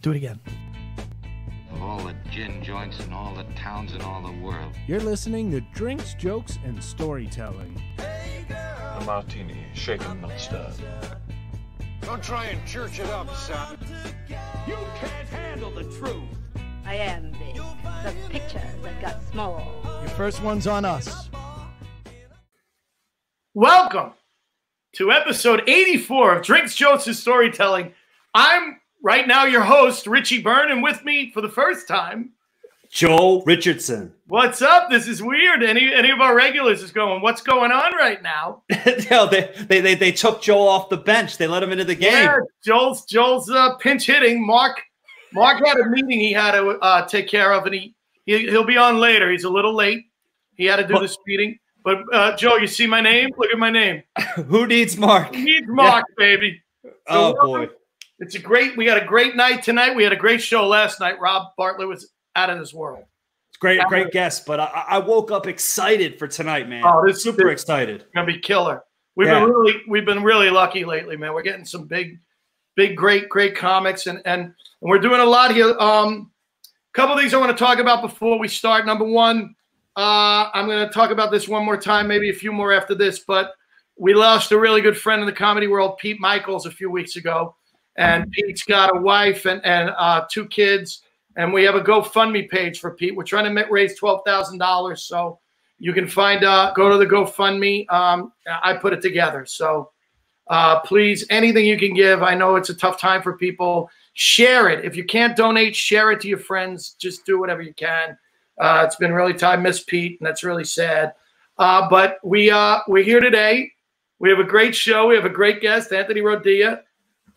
Do it again. Of all the gin joints in all the towns in all the world. You're listening to Drinks, Jokes, and Storytelling. A martini, shaken, not stirred. Don't try and church it up, son. You can't handle the truth. I am big. The picture that got small. Your first one's on us. Welcome to episode 84 of Drinks, Jokes, and Storytelling. I'm right now your host, Richie Byrne, and with me for the first time, Joel Richardson. What's up? This is weird. Any of our regulars is going, what's going on right now? No, they took Joel off the bench. They let him into the game. Yeah, Joel's pinch hitting. Mark had a meeting he had to take care of, and he'll be on later. He's a little late. He had to do this meeting. But Joe, you see my name? Look at my name. Who needs Mark? Who needs Mark, baby? So boy. We got a great night tonight. We had a great show last night. Rob Bartlett was out of this world. It's great guest, but I woke up excited for tonight, man. Oh, super excited. It's gonna be killer. We've been really lucky lately, man. We're getting some big, great comics, and we're doing a lot here. Couple of things I want to talk about before we start. Number one, I'm going to talk about this one more time, maybe a few more after this, but we lost a really good friend in the comedy world, Pete Michaels, a few weeks ago. And Pete's got a wife and two kids, and we have a GoFundMe page for Pete. We're trying to raise $12,000, so you can go to the GoFundMe. I put it together. So please, anything you can give. I know it's a tough time for people. Share it. If you can't donate, share it to your friends. Just do whatever you can. It's been really tough. I miss Pete, and that's really sad. But we're here today. We have a great show. We have a great guest, Anthony Rodia,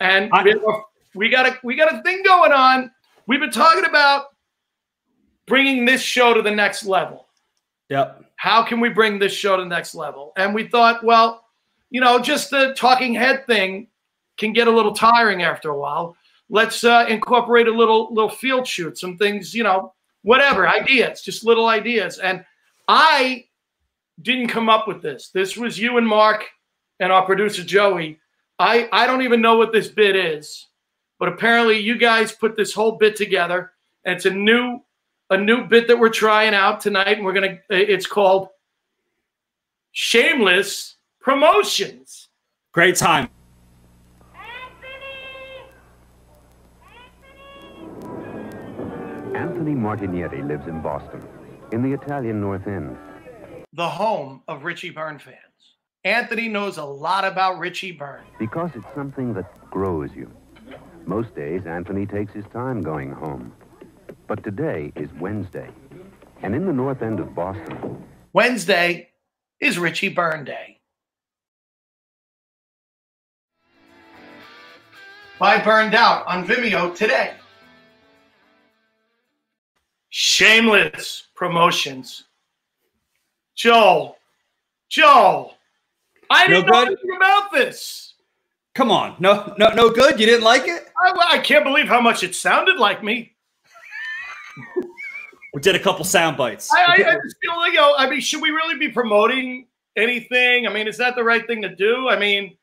and we got a thing going on. We've been talking about bringing this show to the next level. Yep. How can we bring this show to the next level? And we thought, well, just the talking head thing can get a little tiring after a while. Let's incorporate a little field shoot, some things, whatever, ideas, just little ideas. And I didn't come up with this. This was you and Mark and our producer, Joey. I don't even know what this bit is, but apparently you guys put this whole bit together, and it's a new bit that we're trying out tonight, and it's called Shameless Promotions. Great time. Anthony Martignetti lives in Boston, in the Italian North End. The home of Richie Byrne fans. Anthony knows a lot about Richie Byrne. Because it's something that grows you. Most days, Anthony takes his time going home. But today is Wednesday, and in the North End of Boston, Wednesday is Richie Byrne Day. Buy Burned Out on Vimeo today. Shameless Promotions. Joel, I didn't know anything about this. Come on, no good. You didn't like it? I can't believe how much it sounded like me. We did a couple sound bites. I just feel like, should we really be promoting anything? Is that the right thing to do? Like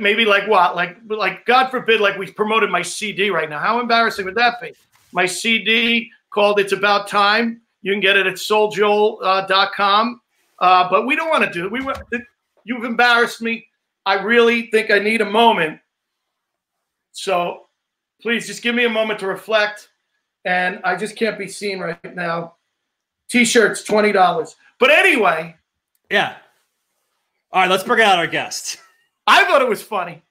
maybe like what? Like God forbid, like we promoted my CD right now. How embarrassing would that be? My CD called It's About Time. You can get it at souljoel.com. But we don't want to do it. You've embarrassed me. I really think I need a moment. So please just give me a moment to reflect. And I just can't be seen right now. T-shirts, $20. But anyway. Yeah. All right, let's bring out our guest. I thought it was funny.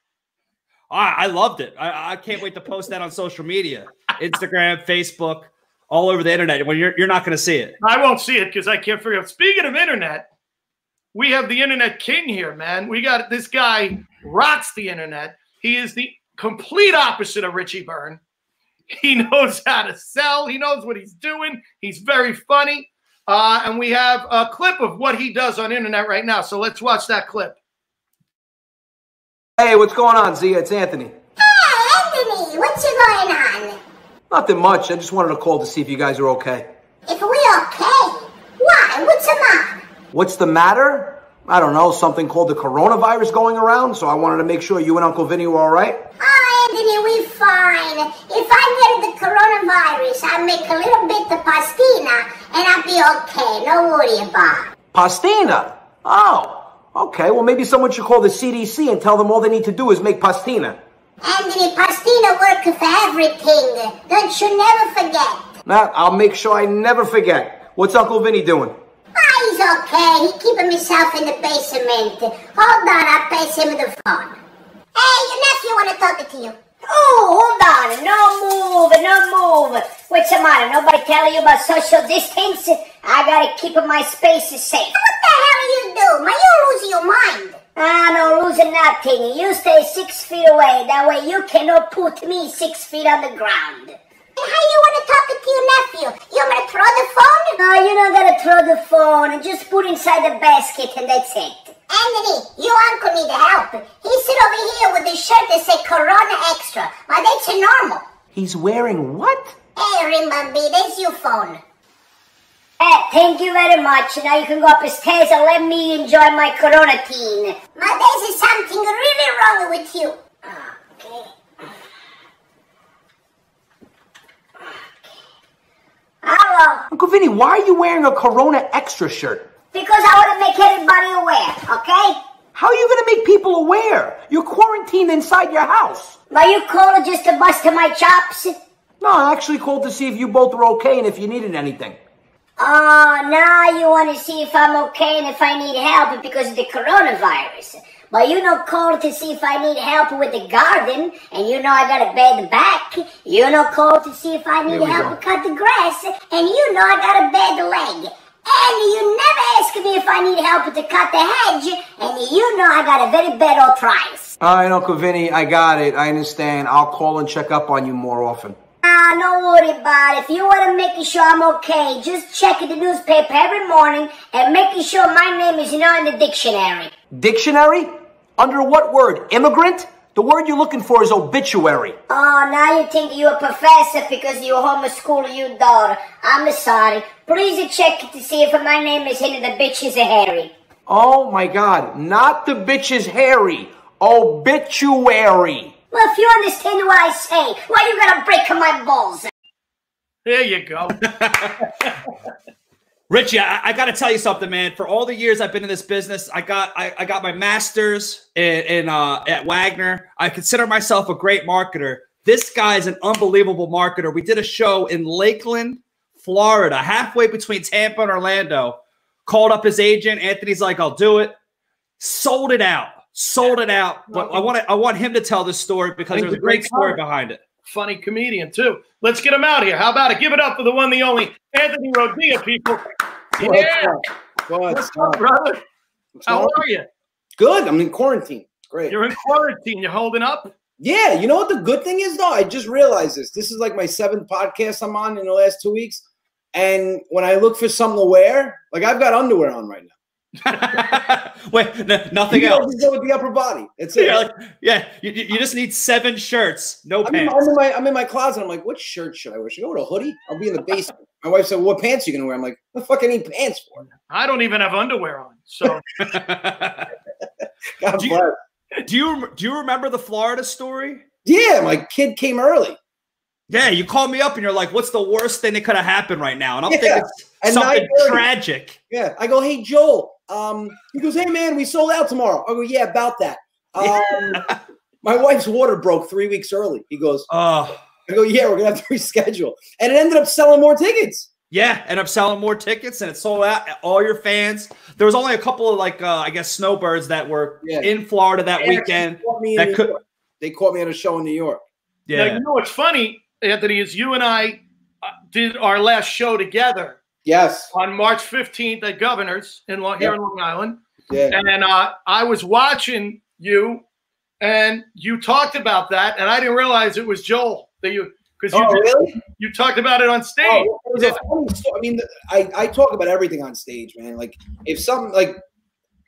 I loved it. I can't wait to post that on social media. Instagram, Facebook, all over the internet. When you're not going to see it. I won't see it because I can't figure out. Speaking of internet, we have the internet king here, man. We got this guy rocks the internet. He is the complete opposite of Richie Byrne. He knows how to sell. He knows what he's doing. He's very funny. And we have a clip of what he does on internet right now. So let's watch that clip. Hey, what's going on, Zia? It's Anthony. Hey, Anthony, what's going on? Nothing much. I just wanted to call to see if you guys are okay. If we okay? Why? What's the matter? What's the matter? I don't know, something called the coronavirus going around, so I wanted to make sure you and Uncle Vinny were all right. I Anthony, we fine. If I get the coronavirus, I'll make a little bit of pastina, and I'll be okay. No worry about it. Pastina? Oh, okay. Well, maybe someone should call the CDC and tell them all they need to do is make pastina. Anthony, pastina works for everything. Don't you never forget. Nah, I'll make sure I never forget. What's Uncle Vinny doing? He's okay. He keeping himself in the basement. Hold on, I'll pass him the phone. Hey, your nephew want to talk to you. Oh, hold on. No move. What's the matter? Nobody telling you about social distance? I gotta keep my spaces safe. What the hell you do? Man, you losing your mind. No losing nothing. You stay 6 feet away. That way you cannot put me 6 feet on the ground. How you want to talk to your nephew? You want to throw the phone? No, you don't gotta throw the phone and just put inside the basket and that's it. Anthony, your uncle need help. He sit over here with his shirt that say Corona Extra. But that's normal. He's wearing what? Hey, Rimbaby, that's your phone. Hey, thank you very much. Now you can go upstairs and let me enjoy my Corona teen. But there's something really wrong with you. Okay. Hello. Uncle Vinny, why are you wearing a Corona Extra shirt? Because I want to make everybody aware, okay? How are you going to make people aware? You're quarantined inside your house. But you called just to bust my chops? No, I actually called to see if you both were okay and if you needed anything. Oh, now you want to see if I'm okay and if I need help because of the coronavirus. But you know, called to see if I need help with the garden, and you know I got a bad back. You know, called to see if I need help to cut the grass, and you know I got a bad leg. And you never ask me if I need help to cut the hedge, and you know I got a very bad arthritis. All right, Uncle Vinny, I got it. I understand. I'll call and check up on you more often. Don't worry about it. If you want to make sure I'm okay, just check the newspaper every morning and making sure my name is not in the dictionary. Dictionary? Under what word? Immigrant? The word you're looking for is obituary. Oh, now you think you're a professor because you homeschool your daughter. I'm sorry. Please check to see if my name is in the bitch is a Harry. Oh my God, not the bitch is Harry. Obituary. Well, if you understand what I say, why you gotta break my balls? There you go. Richie, I got to tell you something, man. For all the years I've been in this business, I got my master's at Wagner. I consider myself a great marketer. This guy's an unbelievable marketer. We did a show in Lakeland, Florida, halfway between Tampa and Orlando. Called up his agent. Anthony's like, "I'll do it." Sold it out. But I want him to tell this story because there's a great story behind it. Funny comedian too. Let's get him out here. How about it? Give it up for the one, the only Anthony Rodia, people. Yeah. What's up, brother? How are you? Good. I'm in quarantine. Great. You're in quarantine. You're holding up? Yeah. You know what the good thing is, though? I just realized this. This is like my 7th podcast I'm on in the last 2 weeks. And when I look for something to wear, like I've got underwear on right now. Wait, nothing else. Go with the upper body. It's it. You just need 7 shirts, no pants. I'm in my closet. I'm like, what shirt should I wear? Should I wear a hoodie? I'll be in the basement. My wife said, "What pants are you gonna wear?" I'm like, "What the fuck I need pants for?" I don't even have underwear on. So, do you remember the Florida story? Yeah, my kid came early. Yeah, you called me up and you're like, "What's the worst thing that could have happened right now?" And I'm thinking something tragic. Yeah, I go, "Hey Joel." He goes, "Hey man, we sold out tomorrow." I go, "Yeah, about that." My wife's water broke 3 weeks early. He goes, "Oh." I go, "Yeah, we're gonna have to reschedule." And it ended up selling more tickets. Yeah, ended up selling more tickets, and it sold out. All your fans. There was only a couple of I guess snowbirds that were in Florida that weekend. They caught me at a show in New York. Yeah, now, you know what's funny, Anthony, is you and I did our last show together. Yes. On March 15th at Governor's here in Long Island. Yeah. And I was watching you, and you talked about that, and I didn't realize it was Joel that really? You talked about it on stage. Oh, it was a funny story. I mean, I talk about everything on stage, man. Like if something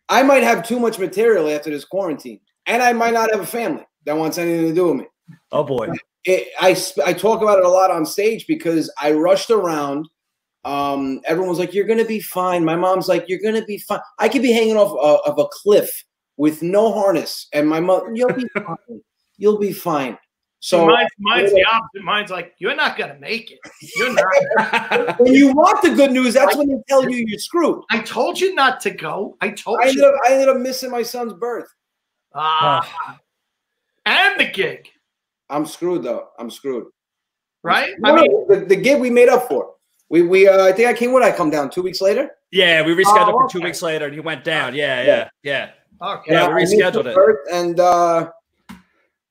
I might have too much material after this quarantine, and I might not have a family that wants anything to do with me. Oh boy. I talk about it a lot on stage because I rushed around. Everyone was like, "You're going to be fine." My mom's like, "You're going to be fine." I could be hanging off of a cliff with no harness. And my mother, "You'll be fine. You'll be fine." So mine's the opposite. Mine's like, you're not gonna make it. You're not. When you want the good news, that's when they tell you you're screwed. I told you not to go. I ended up missing my son's birth. And the gig. I'm screwed though. I'm screwed. Right? I mean, the gig we made up for. We I think I came. What I come down 2 weeks later? Yeah, we rescheduled for 2 weeks later, and he went down. Yeah. Okay. Yeah, we rescheduled it. And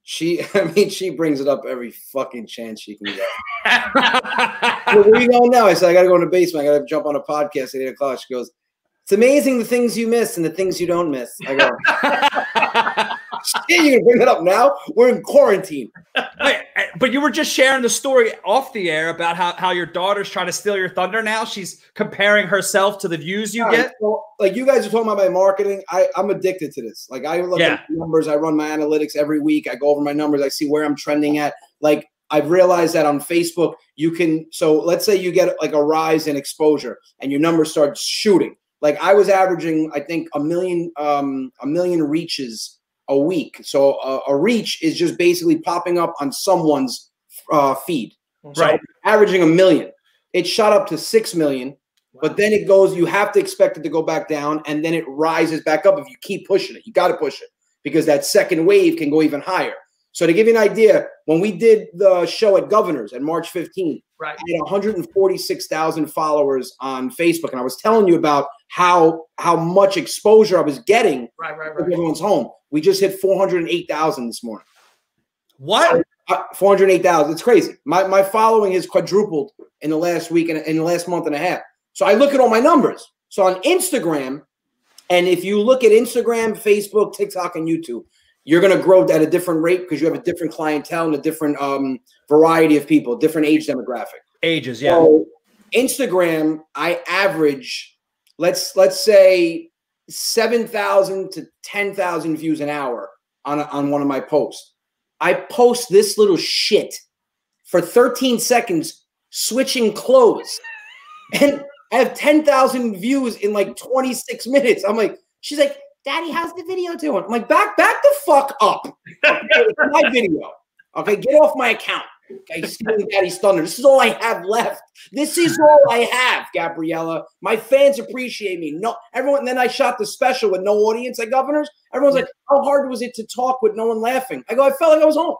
she brings it up every fucking chance she can get. Well, where are you going now? I said, I got to go in the basement. I got to jump on a podcast at 8 o'clock. She goes, it's amazing the things you miss and the things you don't miss. I go, shit, you're going to bring that up now? We're in quarantine. Wait, but you were just sharing the story off the air about how your daughter's trying to steal your thunder now. She's comparing herself to the views you get. So, like, you guys are talking about my marketing. I'm addicted to this. Like, I look at numbers. I run my analytics every week. I go over my numbers. I see where I'm trending at. Like, I've realized that on Facebook, you can – so let's say you get, like, a rise in exposure and your numbers start shooting. Like, I was averaging, I think, a million reaches a week. So a reach is just basically popping up on someone's feed. Right. So averaging 1 million. It shot up to 6 million, but then it goes, you have to expect it to go back down, and then it rises back up if you keep pushing it. You got to push it because that second wave can go even higher. So to give you an idea, when we did the show at Governor's on March 15th, I had 146,000 followers on Facebook, and I was telling you about how much exposure I was getting. Right. Everyone's home. We just hit 408,000 this morning. What? 408,000. It's crazy. My following has quadrupled in the last week and in the last month and a half. So I look at all my numbers. So on Instagram, and if you look at Instagram, Facebook, TikTok, and YouTube, you're going to grow at a different rate because you have a different clientele and a different variety of people, different age demographic. Ages, yeah. So Instagram, I average, let's say 7,000 to 10,000 views an hour on one of my posts. I post this little shit for 13 seconds, switching clothes, and I have 10,000 views in like 26 minutes. I'm like, she's like, Daddy, how's the video doing? I'm like, back the fuck up. Okay, it's my video. Okay, get off my account. Okay, stealing Daddy's thunder. This is all I have left. This is all I have, Gabriella. My fans appreciate me. No, everyone. And then I shot the special with no audience at Governor's. Everyone's like, how hard was it to talk with no one laughing? I go, I felt like I was home.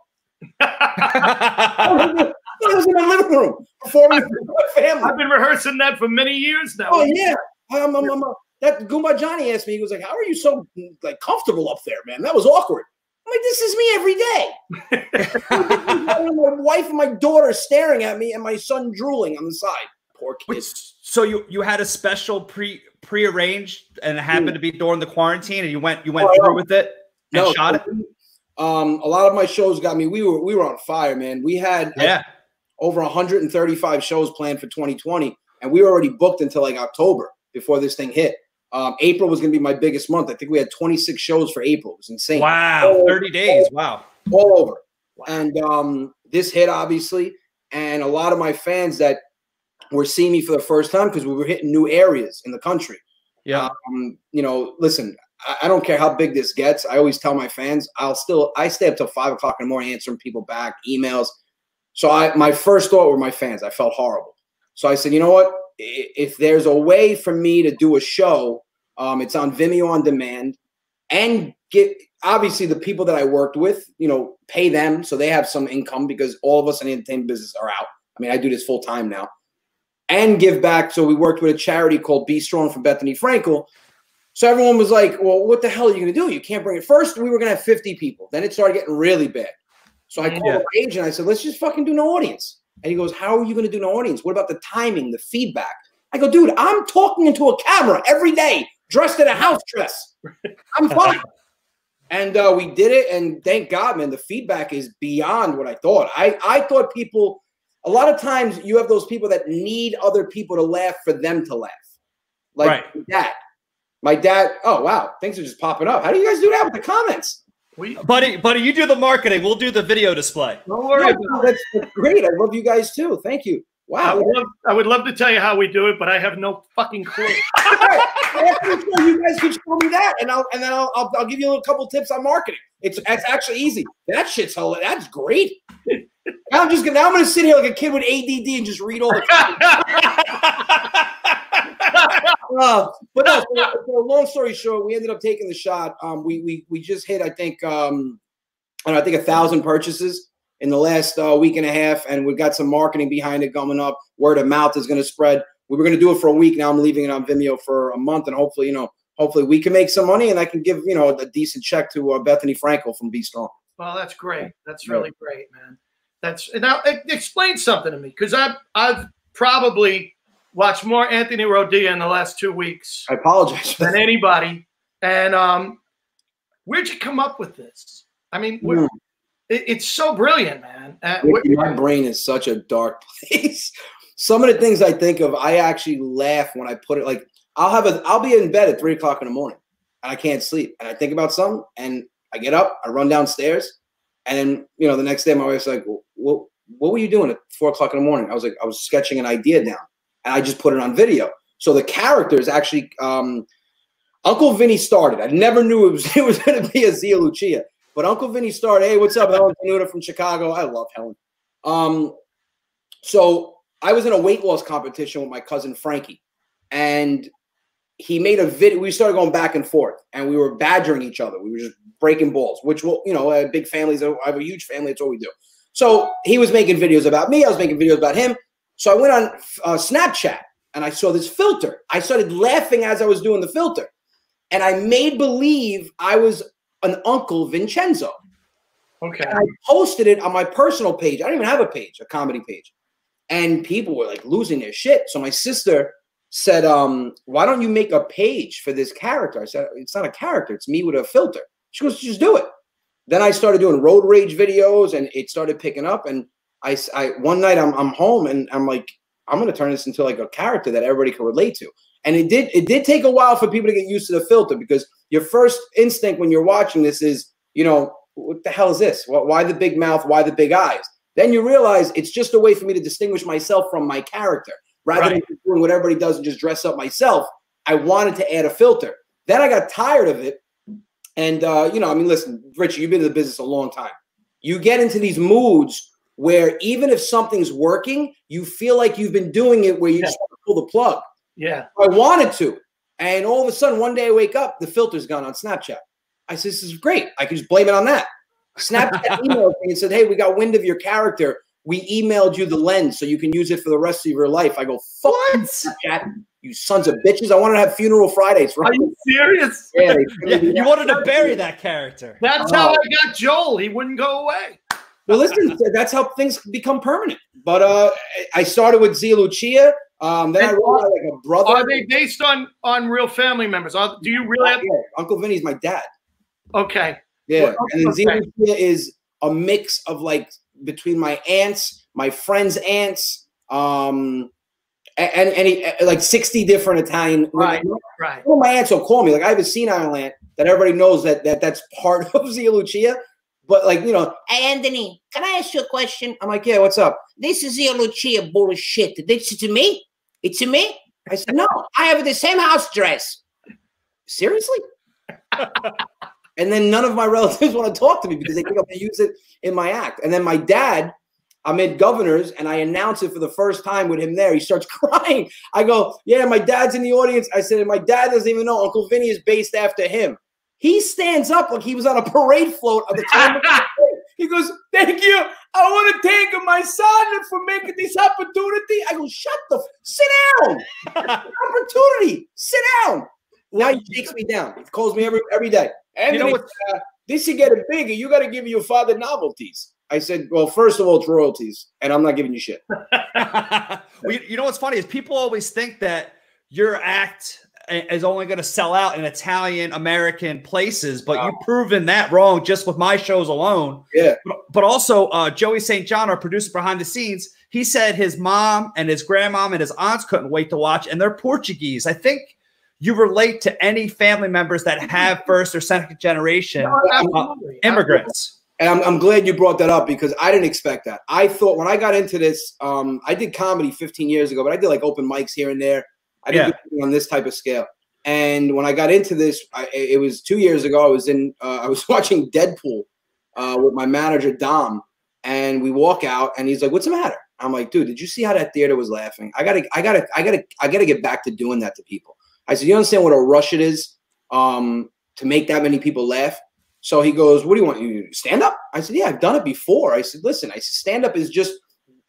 I was in my living room performing with my family. I've been rehearsing that for many years now. Oh yeah. That Goomba Johnny asked me, he was like, how are you so like comfortable up there, man? That was awkward. I'm like, this is me every day. My wife and my daughter staring at me and my son drooling on the side. Poor kid. So you had a special prearranged and it happened to be during the quarantine and you went through with it and shot it? A lot of my shows got me. We were on fire, man. We had over 135 shows planned for 2020 and we were already booked until like October before this thing hit. April was going to be my biggest month. I think we had 26 shows for April. It was insane. Wow. 30 days. Wow. All over. Wow. And this hit, obviously. And a lot of my fans that were seeing me for the first time because we were hitting new areas in the country. Yeah. You know, listen, I don't care how big this gets. I always tell my fans, I stay up till 5 o'clock in the morning answering people back, emails. So my first thought were my fans. I felt horrible. So I said, you know what? If there's a way for me to do a show, it's on Vimeo on demand, and get obviously the people that I worked with, you know, pay them so they have some income because all of us in the entertainment business are out. I mean, I do this full time now, and give back. So we worked with a charity called Be Strong from Bethany Frankel. So everyone was like, well, what the hell are you going to do? You can't bring it. First, we were going to have 50 people. Then it started getting really bad. So I called my agent. I said, let's just fucking do no audience. And he goes, how are you going to do no audience? What about the timing, the feedback? I go, dude, I'm talking into a camera every day, dressed in a house dress. I'm fine. And we did it, and thank God, man, the feedback is beyond what I thought. I thought people, a lot of times you have those people that need other people to laugh for them to laugh. Like my dad, oh, wow, things are just popping up. How do you guys do that with the comments? Buddy, you do the marketing. We'll do the video display. Don't worry. That's great. I love you guys too. Thank you. Wow. I would love to tell you how we do it, but I have no fucking clue. You guys can show me that, and then I'll give you a couple tips on marketing. It's actually easy. That shit's hilarious. That's great. Now I'm gonna sit here like a kid with ADD and just read all the but no, so long story short, we ended up taking the shot. We just hit, I think 1,000 purchases in the last week and a half, and we've got some marketing behind it coming up. Word of mouth is going to spread. We were going to do it for a week. Now I'm leaving it on Vimeo for a month, and hopefully, hopefully we can make some money, and I can give a decent check to Bethany Frankel from Be Strong. Well, that's great. That's really great, man. Now explain something to me, because I've probably watched more Anthony Rodia in the last 2 weeks. I apologize than anybody. And where'd you come up with this? I mean, it's so brilliant, man. My brain is such a dark place. Some of the things I think of, I actually laugh when I put it. Like I'll be in bed at 3 o'clock in the morning, and I can't sleep, and I think about something, and I get up, I run downstairs, and then the next day my wife's like, "What were you doing at 4 o'clock in the morning?" I was like, "I was sketching an idea down, and I just put it on video." So the character is actually Uncle Vinny started. I never knew it was going to be a Zia Lucia. But Uncle Vinny started, "Hey, what's up, Helen Tenuta from Chicago?" I love Helen. So I was in a weight loss competition with my cousin Frankie, and he made a video. We started going back and forth, and we were badgering each other. We were just breaking balls, which big families. I have a huge family. That's all we do. So he was making videos about me. I was making videos about him. So I went on Snapchat, and I saw this filter. I started laughing as I was doing the filter, and I made believe I was an Uncle Vincenzo. Okay. And I posted it on my personal page. I don't even have a page, a comedy page. And people were like losing their shit. So my sister said, "Why don't you make a page for this character?" I said, "It's not a character. It's me with a filter." She goes, "Just do it." Then I started doing road rage videos, and it started picking up. And I one night I'm home, and I'm like, I'm going to turn this into like a character that everybody can relate to. And it did take a while for people to get used to the filter, because your first instinct when you're watching this is, what the hell is this? Why the big mouth? Why the big eyes? Then you realize it's just a way for me to distinguish myself from my character. Rather than doing what everybody does and just dress up myself, I wanted to add a filter. Then I got tired of it. And, listen, Richie, you've been in the business a long time. You get into these moods where even if something's working, you feel like you've been doing it where you just want to pull the plug. Yeah. I wanted to. And all of a sudden, one day I wake up, the filter's gone on Snapchat. I said, "This is great. I can just blame it on that." Snapchat emailed me and said, "Hey, we got wind of your character. We emailed you the lens so you can use it for the rest of your life." I go, "Fuck you, Snapchat, you sons of bitches. I wanted to have funeral Fridays." Right? Are you serious? Yeah, you wanted to bury that character. That's how I got Joel. He wouldn't go away. Well, listen, that's how things become permanent. But I started with Zia Lucia. Then I wrote like a brother. Are they based on real family members? Do you really have Uncle Vinny's my dad. Okay. Yeah. Well, And then Zia Lucia is a mix of like between my aunts, my friends' aunts, and like 60 different Italian. Right. Well, my aunts will call me. Like I have a senile aunt that everybody knows that's part of Zia Lucia. But like, "Hey, Anthony, can I ask you a question?" I'm like, "Yeah, what's up?" "This is Zia Lucia bullshit. It's to me? It's to me?" I said, "No, I have the same house dress." "Seriously?" And then none of my relatives want to talk to me because they think I'm going to use it in my act. And then my dad, I'm at Governor's, and I announce it for the first time with him there. He starts crying. I go, "Yeah, my dad's in the audience." I said, "And my dad doesn't even know Uncle Vinny is based after him." He stands up like he was on a parade float at the time. He goes, "Thank you. I want to thank my son for making this opportunity." I go, sit down. Opportunity. Sit down. Now he takes me down. He calls me every day. "Anthony, this is getting bigger. You got to give your father novelties." I said, "Well, first of all, it's royalties, and I'm not giving you shit." Well, you know what's funny is people always think that your act is only going to sell out in Italian American places, but you've proven that wrong just with my shows alone. Yeah. But also Joey St. John, our producer behind the scenes, he said his mom and his grandmom and his aunts couldn't wait to watch, and they're Portuguese. I think you relate to any family members that have first or second generation immigrants. And I'm glad you brought that up because I didn't expect that. I thought when I got into this, I did comedy 15 years ago, but I did like open mics here and there. I didn't do anything on this type of scale. And when I got into this, it was 2 years ago. I was watching Deadpool with my manager Dom, and we walk out, and he's like, "What's the matter?" I'm like, "Dude, did you see how that theater was laughing? I gotta get back to doing that to people." I said, "You understand what a rush it is to make that many people laugh?" So he goes, "What do you want? You stand up?" I said, "Yeah, I've done it before." I said, "Listen, stand up is just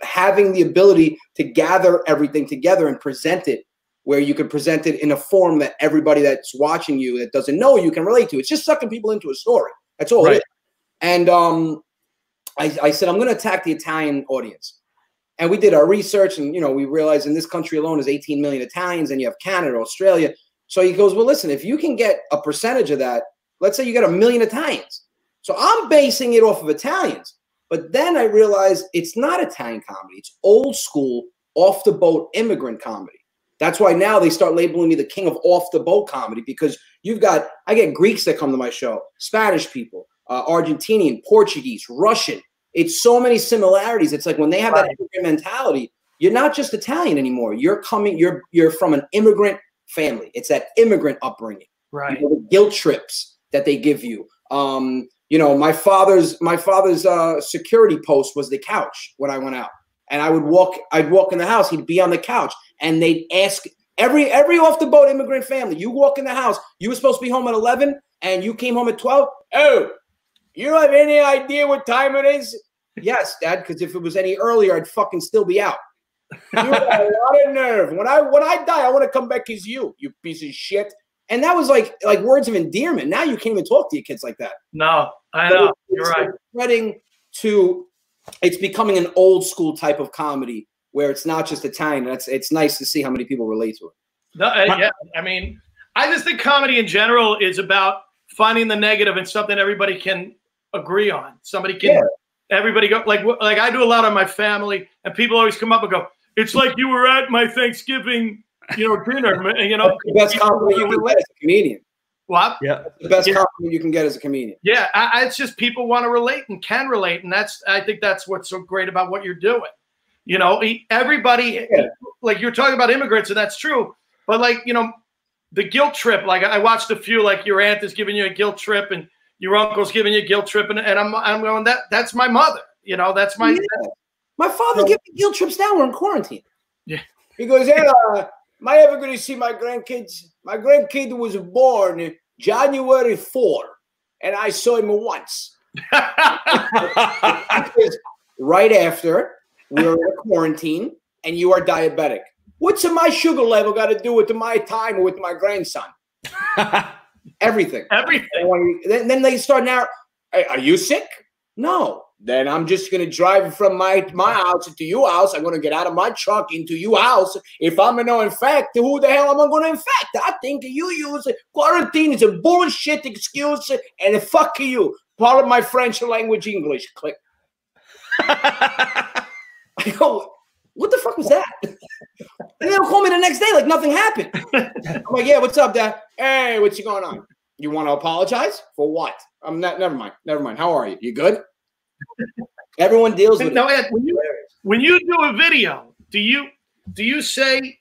having the ability to gather everything together and present it where you can present it in a form that everybody that's watching you that doesn't know you can relate to. It's just sucking people into a story. That's all it is." And I said, "I'm going to attack the Italian audience." And we did our research, and we realized in this country alone is 18 million Italians, and you have Canada, Australia. So he goes, "Well, listen, if you can get a percentage of that, let's say you get 1 million Italians." So I'm basing it off of Italians. But then I realized it's not Italian comedy. It's old school, off the boat immigrant comedy. That's why now they start labeling me the king of off the boat comedy, because I get Greeks that come to my show, Spanish people, Argentinian, Portuguese, Russian. It's so many similarities. It's like when they have that immigrant mentality, you're not just Italian anymore. You're from an immigrant family. It's that immigrant upbringing. Right. The guilt trips that they give you. My father's security post was the couch when I went out, and I'd walk in the house. He'd be on the couch, and they'd ask every off the boat immigrant family. You walk in the house. You were supposed to be home at 11, and you came home at 12. Oh, you don't have any idea what time it is? Yes, Dad. Because if it was any earlier, I'd fucking still be out. You have a lot of nerve. When I die, I want to come back as you piece of shit. And that was like words of endearment. Now you can't even talk to your kids like that. No, I know. You're right. It's becoming an old school type of comedy where it's not just Italian. It's nice to see how many people relate to it. No, yeah. I mean, I just think comedy in general is about finding the negative and something everybody can agree on. Everybody go like I do a lot on my family, and people always come up and go, "It's like you were at my Thanksgiving dinner." That's the best compliment you can get as a comedian. What? Yeah, the best compliment you can get as a comedian. Yeah, it's just people want to relate and can relate, and I think that's what's so great about what you're doing. Everybody, like you're talking about immigrants, and that's true. But the guilt trip. Like I watched a few. Like your aunt is giving you a guilt trip, and your uncle's giving you a guilt trip, and I'm going, that's my mother. That's my my father's giving me guilt trips now. We're in quarantine. Yeah, he goes, "Hey, am I ever going to see my grandkids? My grandkid was born January 4, and I saw him once." Right after we're in quarantine, and you are diabetic. What's my sugar level got to do with my time with my grandson? Everything. Then they start now. Are you sick? No. Then I'm just going to drive from my house to your house. I'm going to get out of my truck into your house. If I'm going to infect, who the hell am I going to infect? I think you use quarantine is a bullshit excuse, and fuck you. Part of my French language English. Click. I go, what the fuck was that? And they'll call me the next day like nothing happened. I'm like, "Yeah, what's up, Dad? Hey, what's going on? You want to apologize for what? I'm not. Never mind. How are you? You good?" Everyone deals with it. Ed, when you do a video, do you say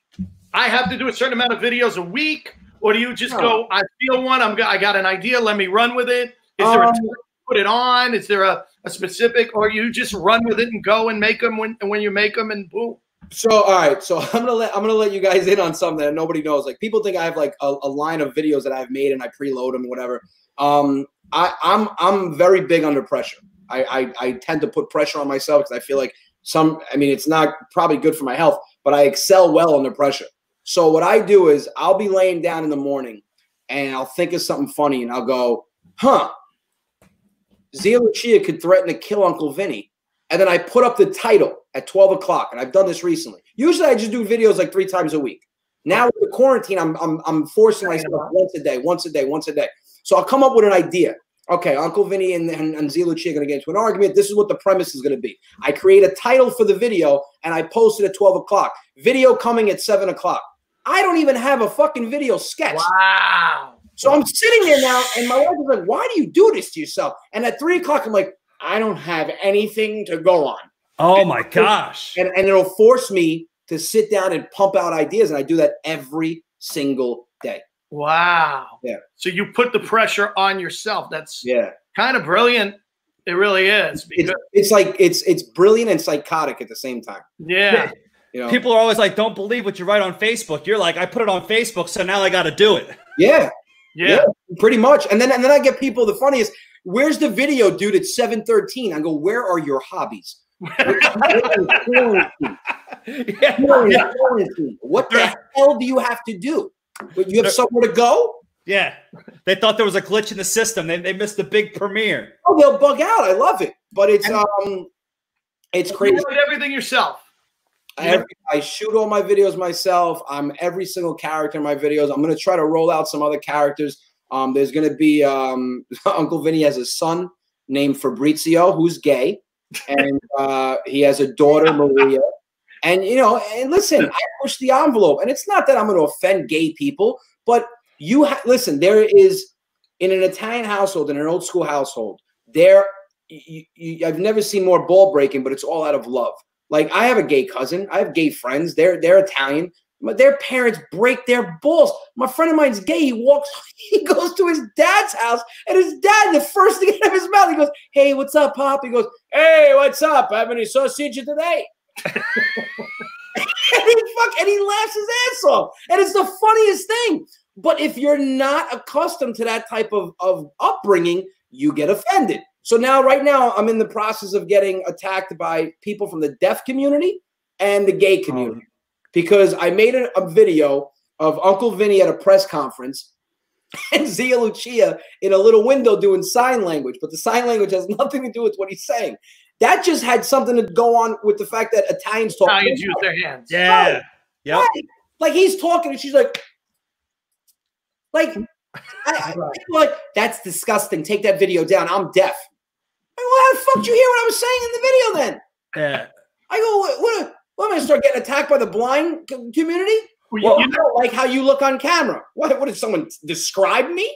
I have to do a certain amount of videos a week, or do you just go, "I feel one. I got an idea. Let me run with it"? Is there a time to put it on? Is there a specific, or you just run with it and go and make them when you make them and boom? So all right, so I'm gonna let you guys in on something that nobody knows. Like people think I have like a line of videos that I've made and I preload them or whatever. I'm very big under pressure. I tend to put pressure on myself because I feel like it's not probably good for my health, but I excel well under pressure. So what I do is I'll be laying down in the morning and I'll think of something funny and I'll go, Zia Lucia could threaten to kill Uncle Vinny. And then I put up the title at 12 o'clock, and I've done this recently. Usually I just do videos like 3 times a week. Now with the quarantine, I'm forcing myself once a day. So I'll come up with an idea. Okay, Uncle Vinny and Zia Lucia are going to get into an argument. This is what the premise is going to be. I create a title for the video, and I post it at 12 o'clock. Video coming at 7 o'clock. I don't even have a fucking video sketch. Wow. So I'm sitting there now, and my wife is like, "Why do you do this to yourself?" And at 3 o'clock, I'm like, "I don't have anything to go on." Oh my gosh. And it'll force me to sit down and pump out ideas. And I do that every single day. Wow. Yeah. So you put the pressure on yourself. That's yeah, kind of brilliant. It really is. Because, it's like it's brilliant and psychotic at the same time. yeah. You know? People are always like, "Don't believe what you write on Facebook." You're like, "I put it on Facebook, so now I got to do it." Yeah. Yeah. Pretty much. And then I get people. The funniest, where's the video, dude? It's 7:13. I go, where are your hobbies? What the hell do you have to do? You have somewhere to go? Yeah. They thought there was a glitch in the system. They missed the big premiere. Oh, they'll bug out. I love it. But it's crazy. You do everything yourself. I shoot all my videos myself. I'm every single character in my videos. I'm going to try to roll out some other characters. There's going to be Uncle Vinny has a son named Fabrizio who's gay. And he has a daughter, Maria. And, you know, and listen, I push the envelope. And it's not that I'm going to offend gay people, but listen, there is, in an Italian household, in an old school household, I've never seen more ball breaking, but it's all out of love. Like, I have a gay cousin. I have gay friends. They're Italian. But their parents break their balls. My friend of mine's gay. He goes to his dad's house, and his dad, the first thing out of his mouth, he goes, "Hey, what's up, Pop?" He goes, "Hey, what's up? Have any sausage today?" and he laughs his ass off. And it's the funniest thing. But if you're not accustomed to that type of upbringing, you get offended. So right now, I'm in the process of getting attacked by people from the deaf community and the gay community. Because I made a video of Uncle Vinny at a press conference and Zia Lucia in a little window doing sign language. But the sign language has nothing to do with what he's saying. That just had something to go on with the fact that Italians talk. Italians use their hands. Yeah. Right. Yep. Right. Like, he's talking and she's like, that's disgusting. Take that video down. I'm deaf. I go, how the fuck did you hear what I was saying in the video then? Yeah. I go, what am I going to start getting attacked by the blind community? Well, you know, like how you look on camera. What did someone describe me?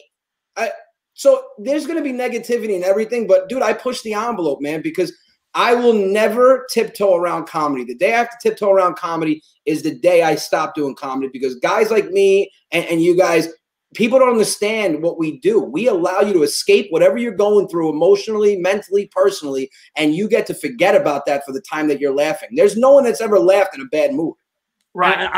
So there's going to be negativity and everything. But, dude, I push the envelope, man, because I will never tiptoe around comedy. The day I have to tiptoe around comedy is the day I stop doing comedy, because guys like me and you guys, people don't understand what we do. We allow you to escape whatever you're going through emotionally, mentally, personally, and you get to forget about that for the time that you're laughing. There's no one that's ever laughed in a bad mood. Right.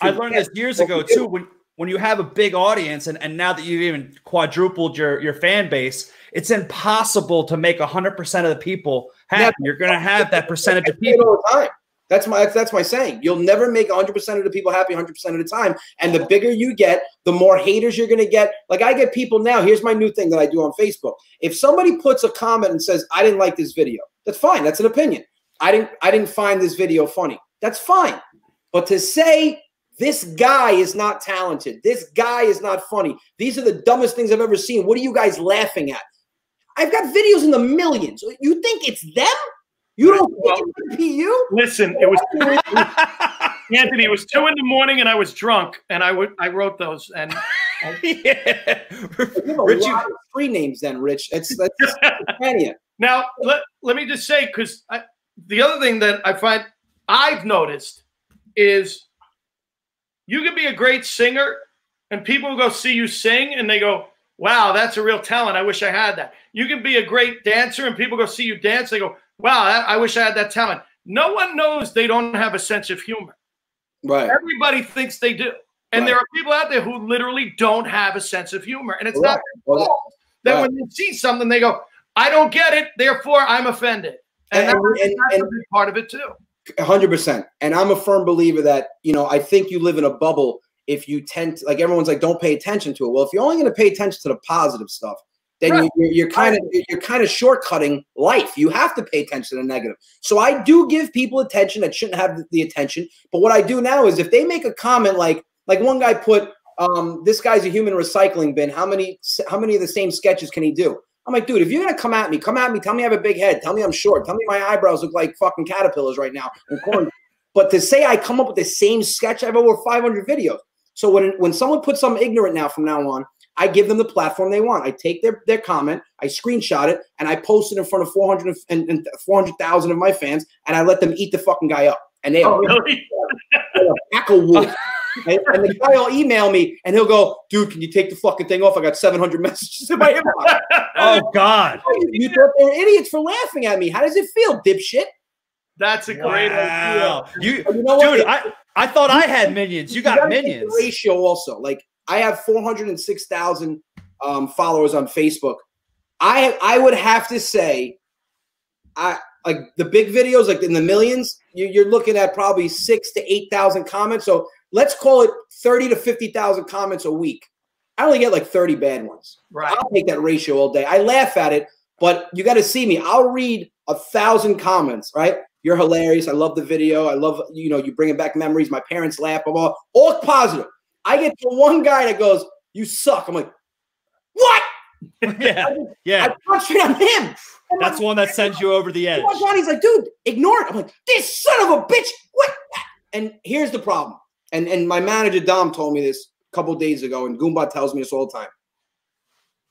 I learned this years ago, too, when you have a big audience and now that you've even quadrupled your fan base, it's impossible to make 100% of the people happy. You're going to have that percentage of people. All the time. That's my saying. You'll never make 100% of the people happy 100% of the time. And the bigger you get, the more haters you're going to get. Like, I get people now. Here's my new thing that I do on Facebook. If somebody puts a comment and says, "I didn't like this video," that's fine. That's an opinion. I didn't find this video funny. That's fine. But to say this guy is not talented, this guy is not funny, these are the dumbest things I've ever seen, what are you guys laughing at? I've got videos in the millions. You think it's them? You don't think it would be you? Listen, it was Anthony. It was 2 a.m. and I was drunk, and I wrote those. And yeah. Rich, you have three names then, Rich. That's Now let me just say, because the other thing that I find I've noticed is you can be a great singer, and people will go see you sing, and they go, "Wow, that's a real talent. I wish I had that." You can be a great dancer, and people go see you dance, they go, "Wow, I wish I had that talent." No one knows they don't have a sense of humor. Right. Everybody thinks they do. And there are people out there who literally don't have a sense of humor. And it's not their fault. Then when they see something, they go, "I don't get it, therefore I'm offended." And that's a big part of it too. 100%. And I'm a firm believer that, you know, I think you live in a bubble if you tend to, like, everyone's like, don't pay attention to it. Well, if you're only going to pay attention to the positive stuff, then you're kind of shortcutting life. You have to pay attention to the negative. So I do give people attention that shouldn't have the attention. But what I do now is if they make a comment like one guy put, "This guy's a human recycling bin. How many of the same sketches can he do?" I'm like, dude, if you're gonna come at me. Tell me I have a big head. Tell me I'm short. Tell me my eyebrows look like fucking caterpillars right now. But to say I come up with the same sketch, I have over 500 videos. So when someone puts something ignorant now from now on, I give them the platform they want. I take their comment, I screenshot it, and I post it in front of 400,000 of my fans, and I let them eat the fucking guy up. And they're a pack of wolves. And the guy will email me, and he'll go, dude, can you take the fucking thing off? I got 700 messages in my inbox. Oh, God. You thought they were idiots for laughing at me. How does it feel, dipshit? That's a great idea. You know what? Dude, I thought I had minions. You got minions. Ratio also. Like, I have 406,000 followers on Facebook. I would have to say, like the big videos, like in the millions, you're looking at probably 6,000 to 8,000 comments. So let's call it 30 to 50,000 comments a week. I only get like 30 bad ones. Right. I'll take that ratio all day. I laugh at it, but you got to see me. I'll read 1,000 comments, right? You're hilarious. I love the video. I love, you bringing back memories. My parents laugh. All positive. I get to one guy that goes, you suck. I'm like, what? Yeah. I concentrate on him. That's one that sends you over the edge. Johnny's like, dude, ignore it. I'm like, this son of a bitch. What? And here's the problem. And my manager, Dom, told me this a couple of days ago, and Goomba tells me this all the time.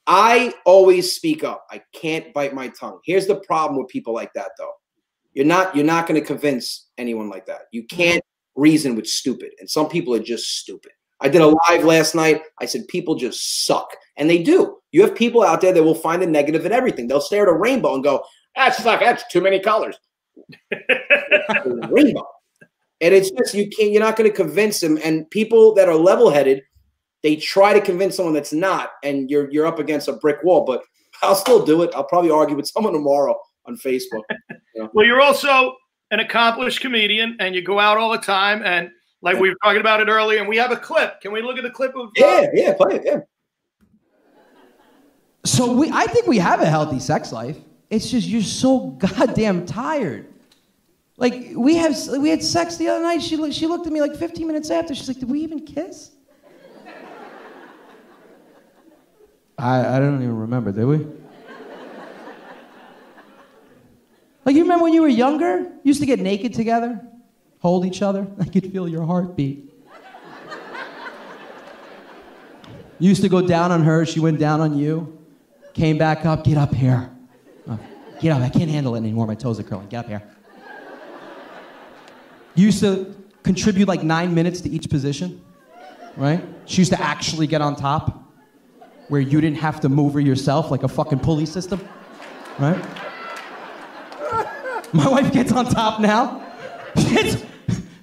I always speak up. I can't bite my tongue. Here's the problem with people like that, though. You're not going to convince anyone like that. You can't reason with stupid. And some people are just stupid. I did a live last night. I said, people just suck. And they do. You have people out there that will find a negative in everything. They'll stare at a rainbow and go, that sucks. That's too many colors. Rainbow. And it's just, you're not going to convince them. And people that are level-headed, they try to convince someone that's not, and you're up against a brick wall. But I'll still do it. I'll probably argue with someone tomorrow on Facebook. Well, you're also an accomplished comedian, and you go out all the time, and like we were talking about it earlier, and we have a clip. Can we look at the clip of? Yeah, play it. Yeah. So I think we have a healthy sex life. It's just you're so goddamn tired. Like we had sex the other night. She looked at me like 15 minutes after. She's like, "Did we even kiss?" I don't even remember. Did we? Like you remember when you were younger? You used to get naked together, hold each other. I could feel your heartbeat. You used to go down on her. She went down on you. Came back up. Get up here. Oh, get up. I can't handle it anymore. My toes are curling. Get up here. You used to contribute like 9 minutes to each position, right? She used to actually get on top, where you didn't have to move her yourself like a fucking pulley system, right? My wife gets on top now.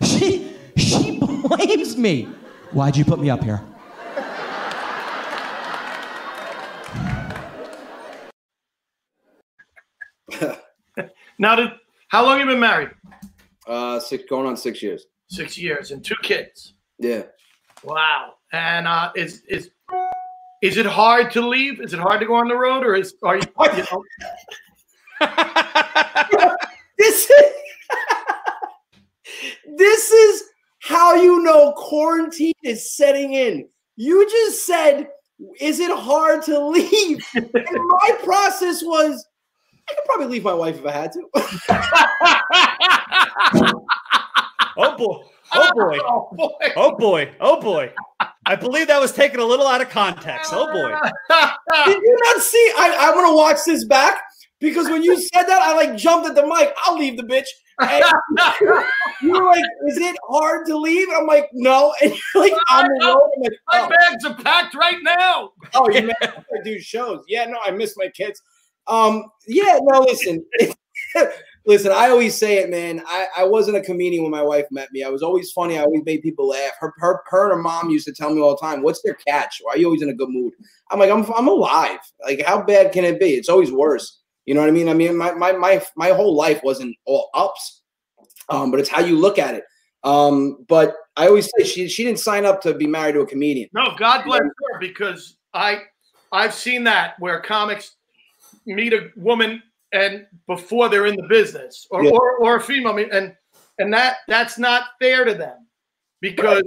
She blames me. Why'd you put me up here? Now, how long have you been married? Going on 6 years. 6 years and 2 kids. Yeah. Wow. And is it hard to leave? Is it hard to go on the road, or are you know? This is how you know quarantine is setting in. You just said, is it hard to leave? And my process was, I could probably leave my wife if I had to. Oh boy. Oh boy. Oh boy. Oh boy. Oh boy. I believe that was taken a little out of context. Oh boy. Did you not see? I'm going to watch this back, because when you said that, I like jumped at the mic. I'll leave the bitch. And you were like, is it hard to leave? I'm like, no. And you're like, on the road. I'm like, my bags are packed right now. Oh, you meant I do shows. Yeah, no, I miss my kids. Yeah, no, listen. Listen, I always say it, man. I wasn't a comedian when my wife met me. I was always funny. I always made people laugh. Her and her mom used to tell me all the time, what's their catch? Why are you always in a good mood? I'm like, I'm alive. Like, how bad can it be? It's always worse. You know what I mean? I mean, my whole life wasn't all ups, but it's how you look at it. But I always say she didn't sign up to be married to a comedian. No, God bless her, because I've seen that where comics meet a woman and before they're in the business, or a female, and that's not fair to them, because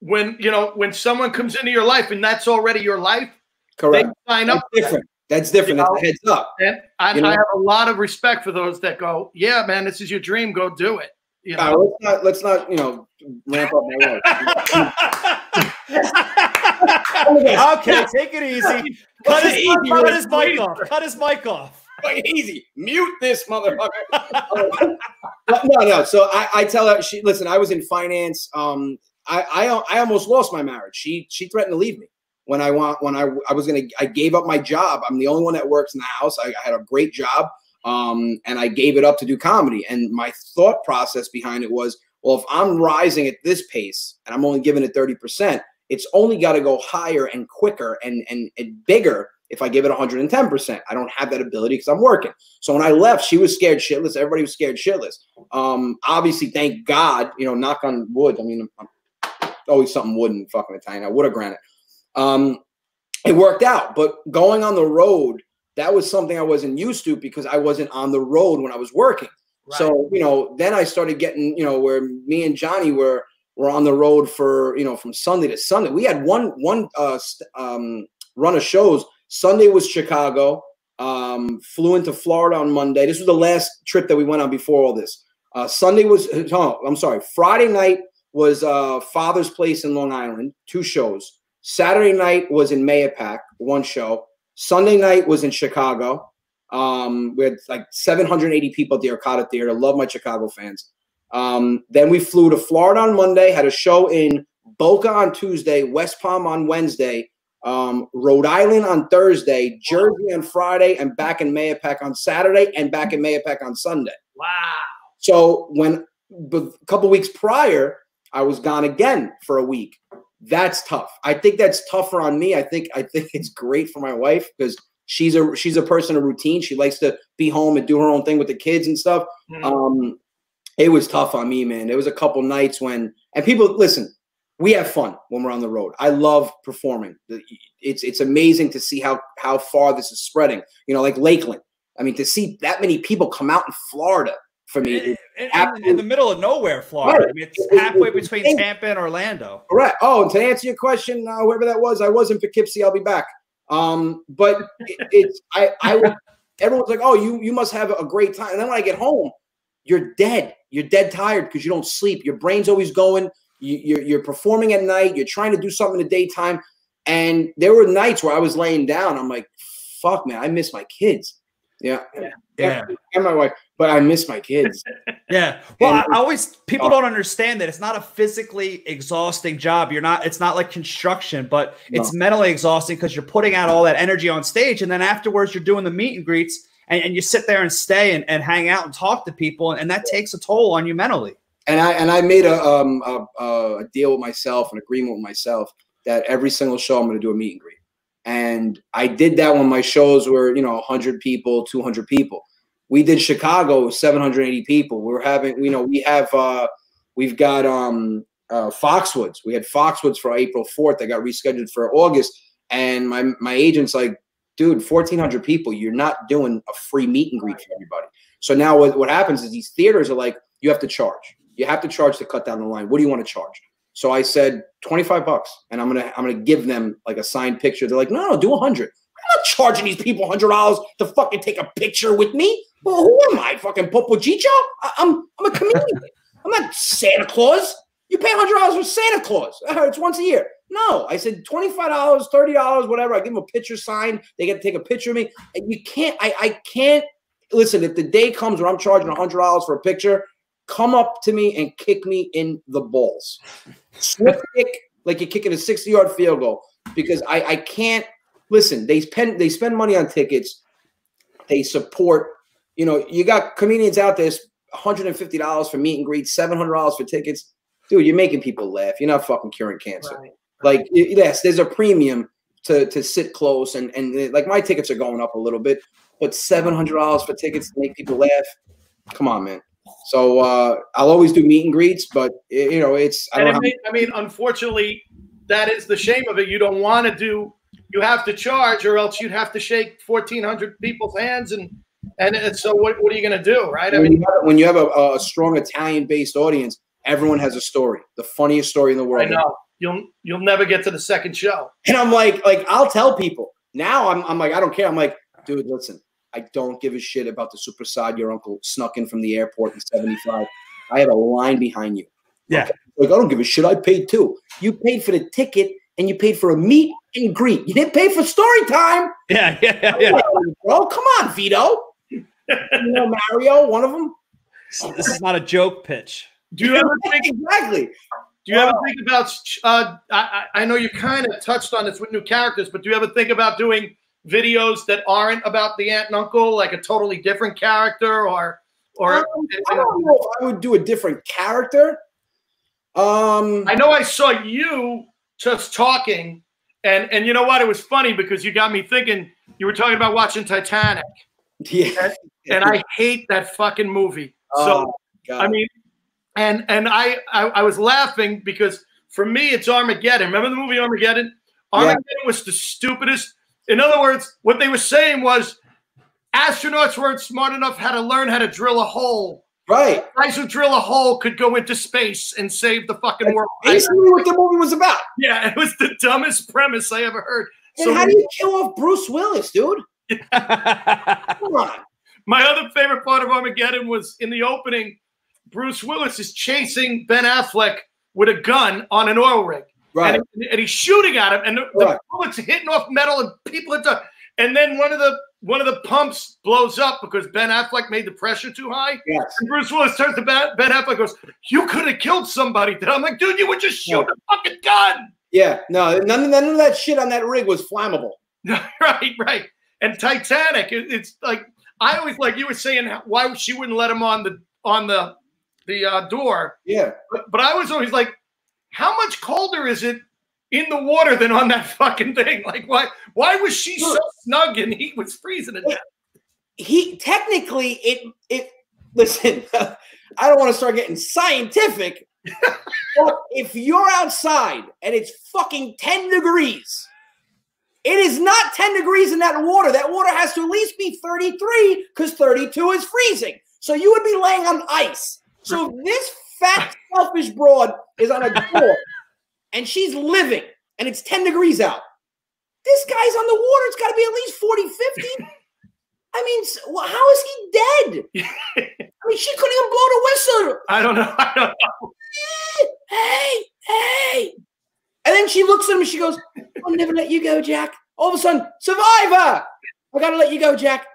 when someone comes into your life and that's already your life, correct, they sign up. Different. That's different. That's a heads up. And I have a lot of respect for those that go, yeah, man, this is your dream. Go do it. You know? Let's not ramp up my work. Okay, take it easy. Cut his mic off. Cut his mic off. Easy. Mute this motherfucker. No. So I tell her, listen, I was in finance. I almost lost my marriage. She threatened to leave me when I gave up my job. I'm the only one that works in the house. I had a great job. And I gave it up to do comedy. And my thought process behind it was, well, if I'm rising at this pace and I'm only giving it 30%, it's only got to go higher and quicker and bigger if I give it 110%. I don't have that ability because I'm working. So when I left, she was scared shitless. Everybody was scared shitless. Obviously, thank God, knock on wood. I mean, always something wooden fucking Italian. I would have granted. It worked out. But going on the road, that was something I wasn't used to because I wasn't on the road when I was working. Right. So, then I started getting, where me and Johnny were on the road for, from Sunday to Sunday. We had one run of shows. Sunday was Chicago, flew into Florida on Monday. This was the last trip that we went on before all this. Friday night was Father's Place in Long Island, 2 shows. Saturday night was in Mayapack, 1 show. Sunday night was in Chicago. We had like 780 people at the Arcada Theater. Love my Chicago fans. Then we flew to Florida on Monday, had a show in Boca on Tuesday, West Palm on Wednesday, Rhode Island on Thursday, Jersey on Friday, and back in Mayapack on Saturday, and back in Mayapack on Sunday. Wow. So a couple weeks prior, I was gone again for a week. That's tough. I think that's tougher on me. I think it's great for my wife because she's a person of routine. She likes to be home and do her own thing with the kids and stuff. It was tough on me, man. There was a couple nights and people, listen, we have fun when we're on the road. I love performing. It's amazing to see how far this is spreading. Like Lakeland. I mean, to see that many people come out in Florida for me. In the middle of nowhere, Florida. Right. I mean, it's halfway between Tampa and Orlando. Correct. Oh, and to answer your question, whoever that was, I was in Poughkeepsie. I'll be back. But everyone's like, oh, you must have a great time. And then when I get home, you're dead. You're dead tired because you don't sleep. Your brain's always going. You're performing at night. You're trying to do something in the daytime. And there were nights where I was laying down. I'm like, fuck, man, I miss my kids. Yeah. And my wife, but I miss my kids. Yeah. Well, people don't understand that it's not a physically exhausting job. It's not like construction, but it's mentally exhausting because you're putting out all that energy on stage. And then afterwards you're doing the meet and greets and you sit there and stay and hang out and talk to people. And that takes a toll on you mentally. And I made a deal with myself, an agreement with myself that every single show I'm going to do a meet and greet. And I did that when my shows were, 100 people, 200 people. We did Chicago, 780 people. We've got Foxwoods. We had Foxwoods for April 4th. I got rescheduled for August. And my agent's like, dude, 1,400 people. You're not doing a free meet and greet for everybody. So now what happens is these theaters are like, you have to charge. You have to charge to cut down the line. What do you want to charge? So I said $25, and I'm gonna give them like a signed picture. They're like, no, do 100. I'm not charging these people $100 to fucking take a picture with me. Well, who am I, fucking Popo Chicho? I'm a comedian. I'm not Santa Claus. You pay $100 for Santa Claus. It's once a year. No, I said $25, $30, whatever. I give them a picture signed. They get to take a picture of me. And you can't. I can't. Listen, if the day comes where I'm charging $100 for a picture, come up to me and kick me in the balls. Swift kick like you're kicking a 60-yard field goal because I can't listen. They spend money on tickets. They support. You got comedians out there, $150 for meet and greet, $700 for tickets. Dude, you're making people laugh. You're not fucking curing cancer. Right. Like, yes, there's a premium to sit close and like my tickets are going up a little bit, but $700 for tickets to make people laugh. Come on, man. So I'll always do meet and greets, but it's. I mean, unfortunately, that is the shame of it. You don't want to do. You have to charge, or else you'd have to shake 1,400 people's hands, and so what are you going to do, right? When you have a strong Italian-based audience, everyone has a story, the funniest story in the world. I know. You'll never get to the second show. And I'm like I'll tell people now. I'm like I don't care. I'm like, dude, listen. I don't give a shit about the superside your uncle snuck in from the airport in 75. I have a line behind you. Yeah. Okay? Like, I don't give a shit. I paid too. You paid for the ticket and you paid for a meet and greet. You didn't pay for story time. Yeah. Bro, come on, Vito. Mario, one of them. This is not a joke pitch. Do you ever think exactly? Do you ever think about? I know you kind of touched on this with new characters, but do you ever think about doing videos that aren't about the aunt and uncle, like a totally different character, or? I don't know if I would do a different character. I know I saw you just talking, and you know what? It was funny because you got me thinking. You were talking about watching Titanic. Yeah. And I hate that fucking movie. So I mean. And I was laughing because for me it's Armageddon. Remember the movie Armageddon? Armageddon was the stupidest. In other words, what they were saying was astronauts weren't smart enough how to learn how to drill a hole. Right. Guys who drill a hole could go into space and save the fucking world. Basically what the movie was about. Yeah, it was the dumbest premise I ever heard. And so how do you kill off Bruce Willis, dude? Come on. My other favorite part of Armageddon was in the opening. Bruce Willis is chasing Ben Affleck with a gun on an oil rig. Right. And he's shooting at him, and the bullets are hitting off metal, and people are done. And then one of the pumps blows up because Ben Affleck made the pressure too high. Yes. And Bruce Willis turns to Ben Affleck and goes, "You could have killed somebody." I'm like, dude, you were just shooting a fucking gun. Yeah, no, none of that shit on that rig was flammable. Right. And Titanic, it's like I always like you were saying why she wouldn't let him on the door. Yeah. But I was always like, how much colder is it in the water than on that fucking thing? Like, why was she so snug and he was freezing to death? He technically it listen, I don't want to start getting scientific, but if you're outside and it's fucking 10 degrees, it is not 10 degrees in that water. That water has to at least be 33 because 32 is freezing. So you would be laying on ice. So this fat, selfish broad is on a door, and she's living, and it's 10 degrees out. This guy's on the water. It's got to be at least 40, 50. I mean, how is he dead? I mean, she couldn't even blow the whistle. I don't know. Hey. And then she looks at him and she goes, "I'll never let you go, Jack." All of a sudden, survivor! I got to let you go, Jack.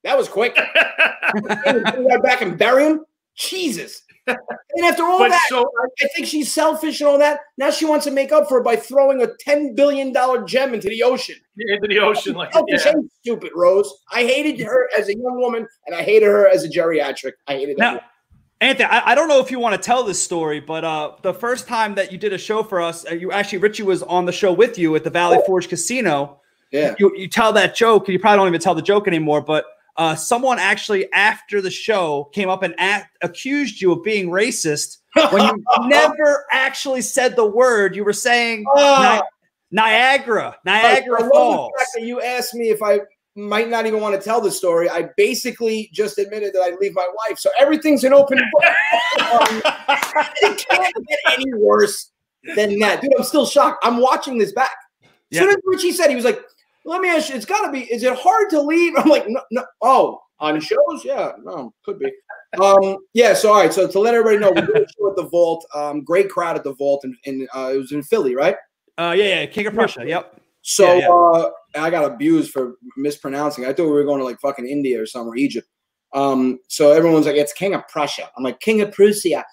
That was quick. Right back and bury him. Jesus. And after all that, I think she's selfish and all that. Now she wants to make up for it by throwing a $10 billion gem into the ocean. Into the ocean. Like, stupid, Rose. I hated her as a young woman, and I hated her as a geriatric. I hated that. Now, Anthony, I don't know if you want to tell this story, but the first time that you did a show for us, Richie was on the show with you at the Valley Forge Casino. Yeah. You tell that joke, and you probably don't even tell the joke anymore, but someone actually after the show came up and accused you of being racist when you never actually said the word. You were saying Niagara Falls. I love the fact that you asked me if I might not even want to tell the story. I basically just admitted that I'd leave my wife. So everything's an open book. It can't get any worse than that. Dude, I'm still shocked. I'm watching this back. As soon as Richie said, he was like, "Let me ask you, it's got to be, is it hard to leave?" I'm like, no. Oh, on shows? Yeah, no, could be. Yeah, so all right. So to let everybody know, we did a show at the Vault. Great crowd at the Vault, and it was in Philly, right? Yeah, King of Prussia. Yep. So I got abused for mispronouncing. I thought we were going to like fucking India or somewhere, Egypt. So everyone's like, "It's King of Prussia." I'm like, "King of Prussia."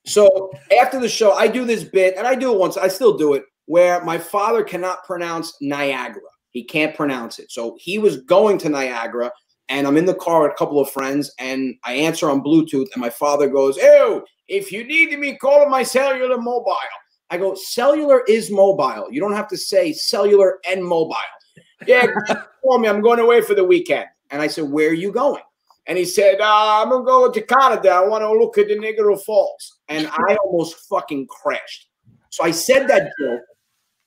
So after the show, I do this bit, and I do it once. I still do it, where my father cannot pronounce Niagara. He can't pronounce it. So he was going to Niagara, and I'm in the car with a couple of friends, and I answer on Bluetooth, and my father goes, "Ew, if you need me, call my cellular mobile." I go, "Cellular is mobile. You don't have to say cellular and mobile." "Yeah, call me. I'm going away for the weekend." And I said, "Where are you going?" And he said, "I'm going to go to Canada. I want to look at the Niagara Falls." And I almost fucking crashed. So I said that joke,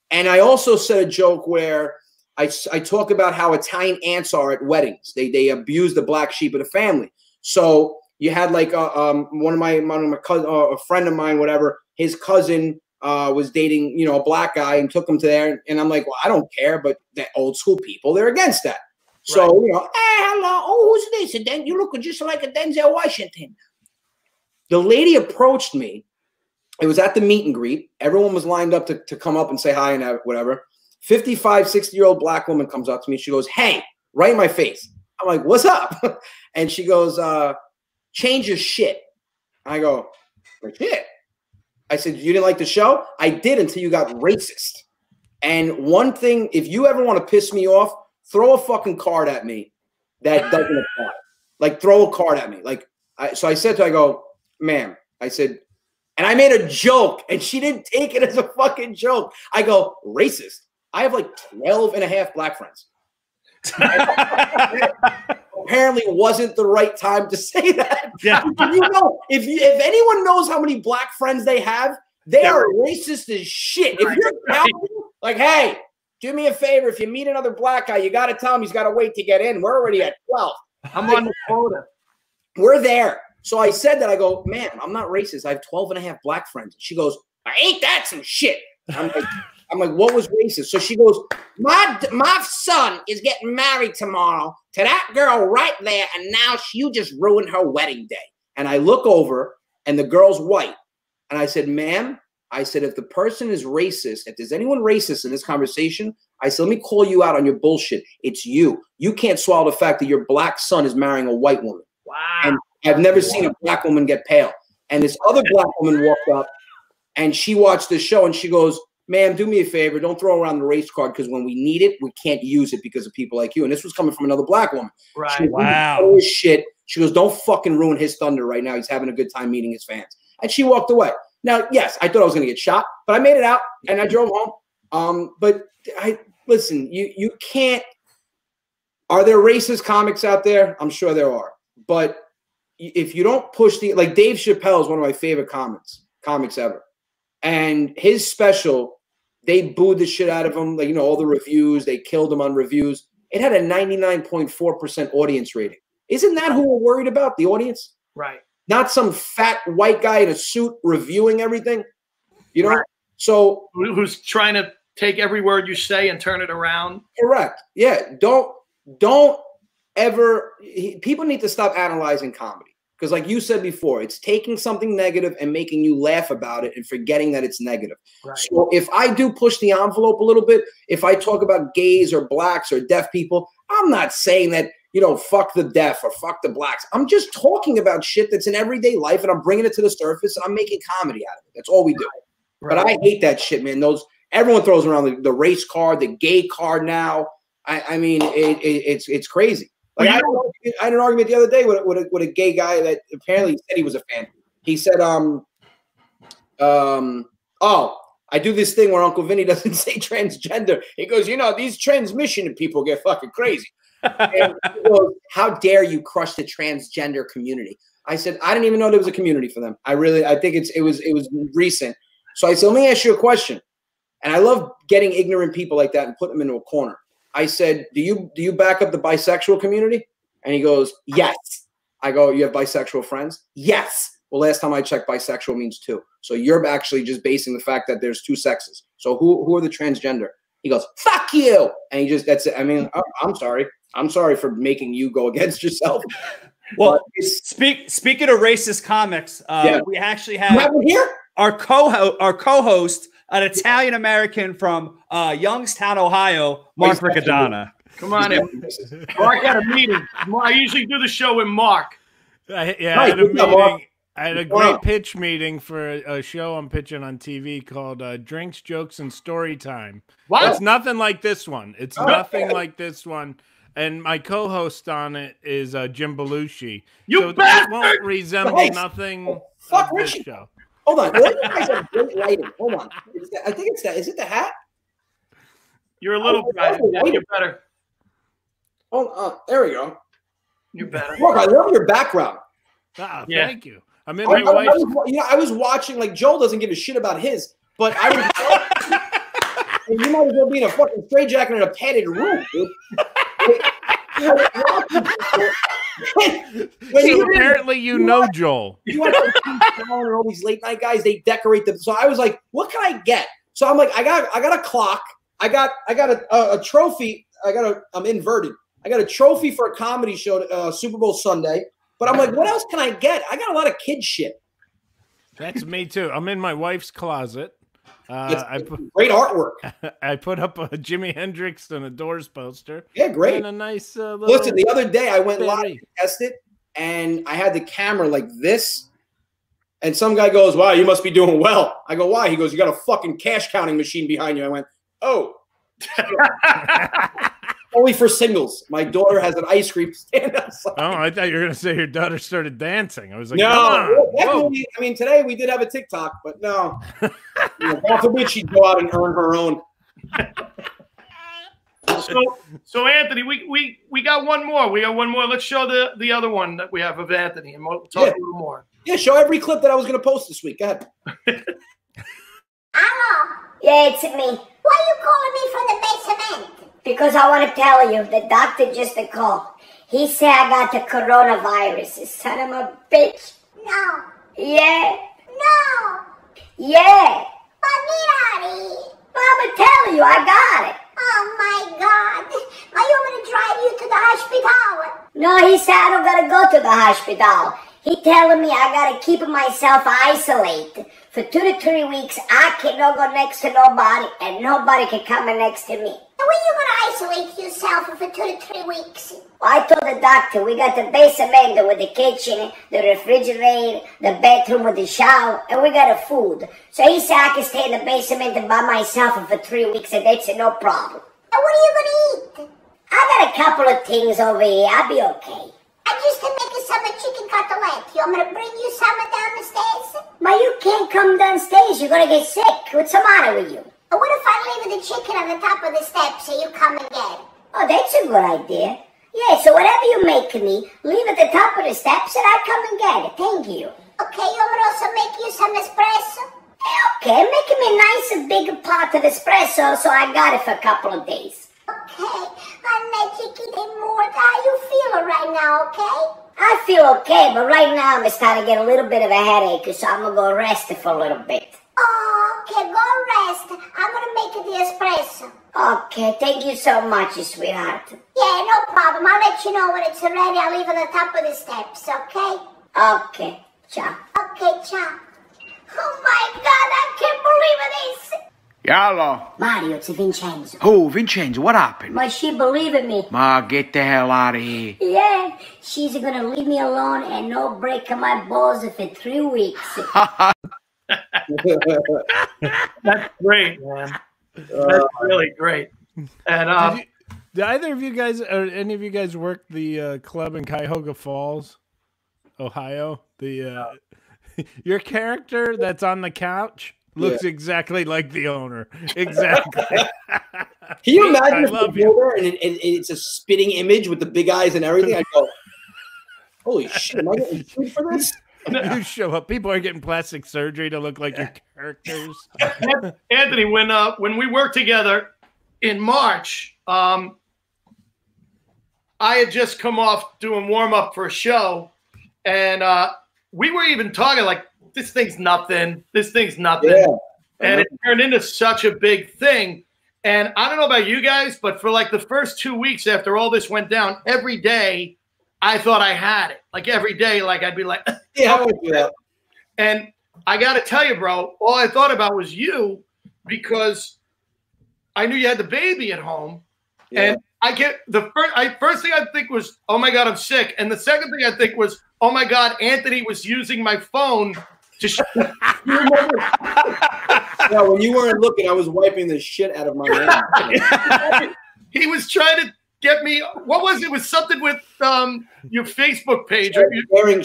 and I also said a joke where I talk about how Italian aunts are at weddings. They abuse the black sheep of the family. So you had like one of my cousin, a friend of mine, whatever, his cousin was dating, a black guy and took him to there. And I'm like, well, I don't care, but the old school people, they're against that. So, hey, hello. Oh, who's this? And you look just like a Denzel Washington. The lady approached me. It was at the meet and greet. Everyone was lined up to come up and say hi and whatever. 55, 60-year-old black woman comes up to me. She goes, "Hey," right in my face. I'm like, "What's up?" And she goes, "Change your shit." I go, "Like shit?" I said, you didn't like the show? I did until you got racist. And one thing, if you ever want to piss me off, throw a fucking card at me that doesn't apply. Like, throw a card at me. Like, so I said to her, I go, ma'am, I said, and I made a joke, and she didn't take it as a fucking joke. I go, racist. I have like 12 and a half black friends. Apparently wasn't the right time to say that. Yeah. You know, if anyone knows how many black friends they have, they are racist as shit. If you're counting, like, hey, do me a favor. If you meet another black guy, you got to tell him he's got to wait to get in. We're already at 12. I'm on the quota. We're there. So I said that. I go, man, I'm not racist. I have 12 and a half black friends. She goes, ain't that some shit? I'm like, what was racist? So she goes, my son is getting married tomorrow to that girl right there, and now you just ruined her wedding day. And I look over, and the girl's white. And I said, ma'am, I said, if the person is racist, if there's anyone racist in this conversation, I said, let me call you out on your bullshit. It's you. You can't swallow the fact that your black son is marrying a white woman. Wow. And I've never seen a black woman get pale. And this other black woman walked up, and she watched the show, and she goes, ma'am, do me a favor. Don't throw around the race card, because when we need it, we can't use it because of people like you. And this was coming from another black woman. Right. She goes, wow. Shit. She goes, don't fucking ruin his thunder right now. He's having a good time meeting his fans. And she walked away. Now, yes, I thought I was going to get shot, but I made it out, and I drove home. But listen, you can't. Are there racist comics out there? I'm sure there are. But if you don't push like Dave Chappelle is one of my favorite comics ever. And his special, they booed the shit out of him. Like, all the reviews, they killed him on reviews. It had a 99.4% audience rating. Isn't that who we're worried about? The audience? Right. Not some fat white guy in a suit reviewing everything. Right. So who's trying to take every word you say and turn it around. Correct. Yeah. Don't ever. People need to stop analyzing comedy, because, like you said before, it's taking something negative and making you laugh about it and forgetting that it's negative. Right. So if I do push the envelope a little bit, if I talk about gays or blacks or deaf people, I'm not saying that, fuck the deaf or fuck the blacks. I'm just talking about shit that's in everyday life, and I'm bringing it to the surface, and I'm making comedy out of it. That's all we do. Right. But I hate that shit, man. Everyone throws around the race card, the gay card now. I mean, it's crazy. Like, I had an argument the other day with a gay guy that apparently said he was a fan. He said, I do this thing where Uncle Vinny doesn't say transgender. He goes, these transmission people get fucking crazy. And he goes, how dare you crush the transgender community? I said, I didn't even know there was a community for them. I think it was recent. So I said, let me ask you a question. And I love getting ignorant people like that and putting them into a corner. I said, do you back up the bisexual community? And he goes, yes. I go, you have bisexual friends? Yes. Well, last time I checked, bisexual means two. So you're actually just basing the fact that there's two sexes. So who are the transgender? He goes, fuck you. And that's it. I mean, I'm sorry. I'm sorry for making you go against yourself. Well, speaking of racist comics, we actually have here our co-host, an Italian American from Youngstown, Ohio, Mark Riccadonna. Come on in. Mark had a meeting. I usually do the show with Mark. I had a meeting. I had a great pitch meeting for a show I'm pitching on TV called Drinks, Jokes, and Story Time. What? It's nothing like this one. It's nothing like this one. And my co-host on it is Jim Belushi. You bastard! It won't resemble nothing Fuck of this Richie. show. Hold on. You guys have great lighting. Hold on. I think it's that. Is it the hat? You're a little brighter. Yeah, you're better. Oh, there we go. You're better. Look, I love your background. Thank you. I'm in my wife's. I was watching, like, Joel doesn't give a shit about his, but I was you might as well be in a fucking straitjacket in a padded room, dude. Apparently you know Joel. You want all these late night guys, they decorate them. So I was like, what can I get? So I'm like, I got a clock. I got a trophy. I'm inverted. I got a trophy for a comedy show, Super Bowl Sunday. But I'm like, what else can I get? I got a lot of kid shit. That's me too. I'm in my wife's closet. Great artwork. I put up a Jimi Hendrix and a Doors poster. Yeah, great. And a nice little. Listen, the other day I went live to test it, and I had the camera like this, And some guy goes, wow, you must be doing well. I go, why? He goes, you got a fucking cash counting machine behind you. I went, oh. Only for singles. My daughter has an ice cream stand outside. Oh, I thought you were going to say your daughter started dancing. I was like, no. Definitely, I mean, today we did have a TikTok, but no. God forbid she'd go out and earn her own. So Anthony, we got one more. We got one more. Let's show the other one that we have of Anthony, and we'll talk a little more. Yeah, show every clip that I was going to post this week. Go ahead. Hello. Yeah, it's me. Why are you calling me from the basement? Because I want to tell you, the doctor just called. He said I got the coronavirus. Son of a bitch. No. Yeah. No. Yeah. Pagliari. Mama, tell you, I got it. Oh my God. Are you going to drive you to the hospital? No, he said I don't got to go to the hospital. He telling me I got to keep myself isolated. For 2 to 3 weeks, I cannot go next to nobody, and nobody can come next to me. And when you going to isolate yourself for 2 to 3 weeks? Well, I told the doctor we got the basement with the kitchen, the refrigerator, the bedroom with the shower, and we got a food. So he said I can stay in the basement by myself for 3 weeks, and that's no problem. And what are you going to eat? I got a couple of things over here. I'll be okay. I just make some chicken cutlet. You want me to bring you some down the stairs? But you can't come downstairs. You're going to get sick. What's the matter with you? What if I leave the chicken on the top of the steps so you come and get it? Oh, that's a good idea. Yeah, so whatever you make me, leave at the top of the steps and I'll come and get it. Thank you. Okay, you want me to also make you some espresso? Okay, make me a nice big pot of espresso so I got it for a couple of days. Okay, how you feeling right now, okay? I feel okay, but right now I'm starting to get a little bit of a headache, so I'm going to go rest for a little bit. Oh, okay, go rest. I'm going to make you the espresso. Okay, thank you so much, sweetheart. Yeah, no problem. I'll let you know when it's ready. I'll leave it at the top of the steps, okay? Okay, ciao. Okay, ciao. Oh my God, I can't believe it is. Hello. Mario, it's Vincenzo. Oh, Vincenzo, what happened? But she believed in me. Ma, get the hell out of here. Yeah, she's gonna leave me alone and no break my balls for 3 weeks. That's great, man. That's really great. And did either of you guys or any of you guys work the club in Cuyahoga Falls, Ohio? The your character that's on the couch looks exactly like the owner. Exactly. Can you imagine if you go there and it's a spitting image with the big eyes and everything? I go, holy shit, am I getting sued for this? You show up. People are getting plastic surgery to look like your characters. Anthony, when we worked together in March, I had just come off doing warm-up for a show, and we were even talking like, this thing's nothing. This thing's nothing. Yeah. And it turned into such a big thing. And I don't know about you guys, but for like the first 2 weeks after all this went down, every day I thought I had it. Like every day, like I'd be like, yeah, I would do that. And I got to tell you, bro, all I thought about was you because I knew you had the baby at home. Yeah. And I get the first thing I think was, oh my God, I'm sick. And the second thing I think was, oh my God, Anthony was using my phone to yeah, when you weren't looking, I was wiping the shit out of my hand. He was trying to get me. What was it? It was something with your Facebook page.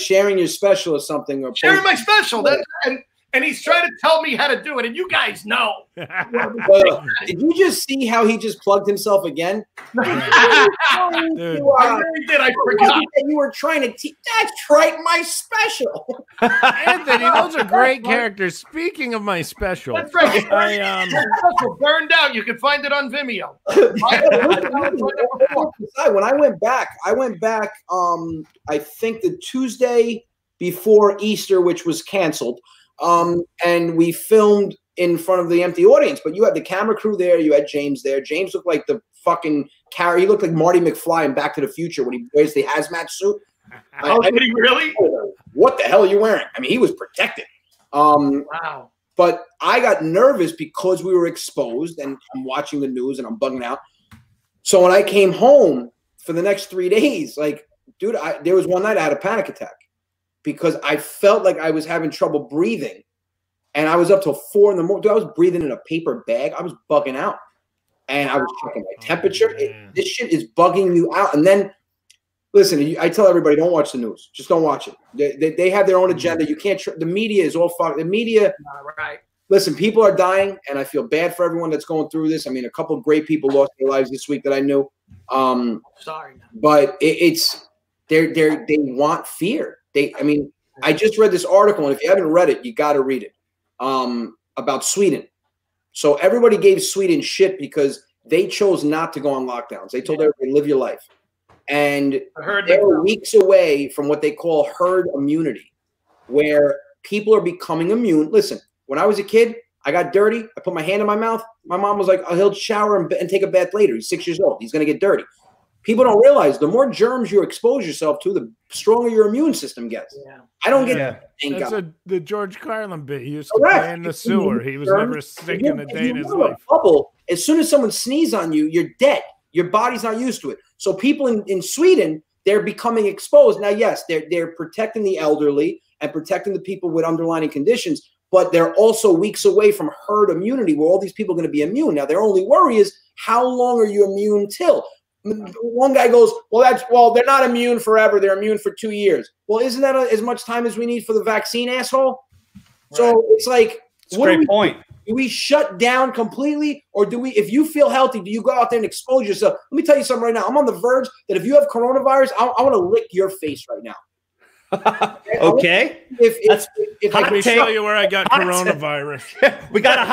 Sharing your special or something. Or sharing my special. And he's trying to tell me how to do it. And you guys know. Did you just see how he just plugged himself again? Dude, I really did. I forgot. You were trying to teach. That's right, my special. Anthony, those are great characters. Speaking of my special. That's right. My special burned out. You can find it on Vimeo. When I went back, I think the Tuesday before Easter, which was canceled. And we filmed in front of the empty audience, but you had the camera crew there. You had James there. James looked like the fucking carrot. He looked like Marty McFly in Back to the Future when he wears the hazmat suit. Did he really? What the hell are you wearing? I mean, he was protected. Wow. But I got nervous because we were exposed and I'm watching the news and I'm bugging out. So when I came home for the next 3 days, like, dude, there was one night I had a panic attack. because I felt like I was having trouble breathing. And I was up till 4 in the morning. Dude, I was breathing in a paper bag. I was bugging out. And I was checking my temperature. This shit is bugging you out. And then, listen, I tell everybody, don't watch the news. Just don't watch it. They have their own agenda. You can't. The media is all fucked. The media. Right. Listen, people are dying, and I feel bad for everyone that's going through this. I mean, a couple of great people lost their lives this week that I knew. Sorry. But they want fear. I just read this article, and if you haven't read it, you got to read it. About Sweden. So everybody gave Sweden shit because they chose not to go on lockdowns. They told everybody, live your life. And they're weeks away from what they call herd immunity, where people are becoming immune. Listen, when I was a kid, I got dirty. I put my hand in my mouth. My mom was like, oh, he'll shower and take a bath later. He's 6 years old. He's going to get dirty. People don't realize the more germs you expose yourself to, the stronger your immune system gets. Yeah. I don't get that. That's the George Carlin bit. He used to play in the sewer. He was never sick in a day in his life. Bubble, as soon as someone sneezes on you, you're dead. Your body's not used to it. So people in Sweden, they're becoming exposed. Now, yes, they're protecting the elderly and protecting the people with underlying conditions, but they're also weeks away from herd immunity where all these people are going to be immune. Now, their only worry is how long are you immune till? One guy goes, well, they're not immune forever. They're immune for 2 years. Well, isn't that as much time as we need for the vaccine, asshole? Right. So it's like, great point. Do we shut down completely, or do we? If you feel healthy, do you go out there and expose yourself? Let me tell you something right now. I'm on the verge that if you have coronavirus, I want to lick your face right now. Okay. If I can show you where I got coronavirus. We got a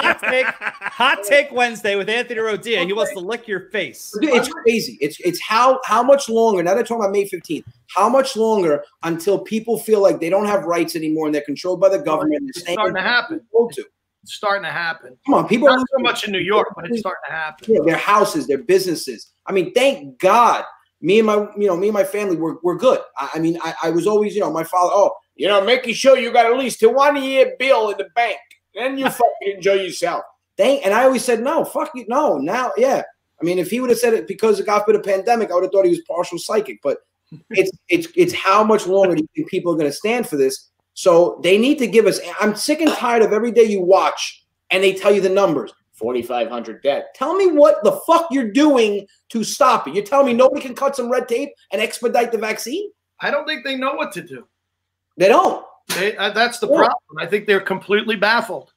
hot take Wednesday with Anthony Rodia. He wants to lick your face. Dude, it's crazy. It's how much longer, now they're talking about May 15th, how much longer until people feel like they don't have rights anymore and they're controlled by the government. It's starting to happen. It's starting to happen. Come on, people. Not so much in New York, but it's starting to happen. Yeah, their houses, their businesses. I mean, thank God. Me and my family, we're good. I was always, my father, making sure you got at least a 1 year bill in the bank. Then you fucking enjoy yourself. And I always said, no, fuck you. No, now, yeah. I mean, if he would have said it because it got for the pandemic, I would have thought he was partial psychic. But it's how much longer do you think people are going to stand for this? So they need to give us, I'm sick and tired of every day you watch and they tell you the numbers. 4,500 dead. Tell me what the fuck you're doing to stop it. You're telling me nobody can cut some red tape and expedite the vaccine? I don't think they know what to do. They don't. That's the problem. I think they're completely baffled.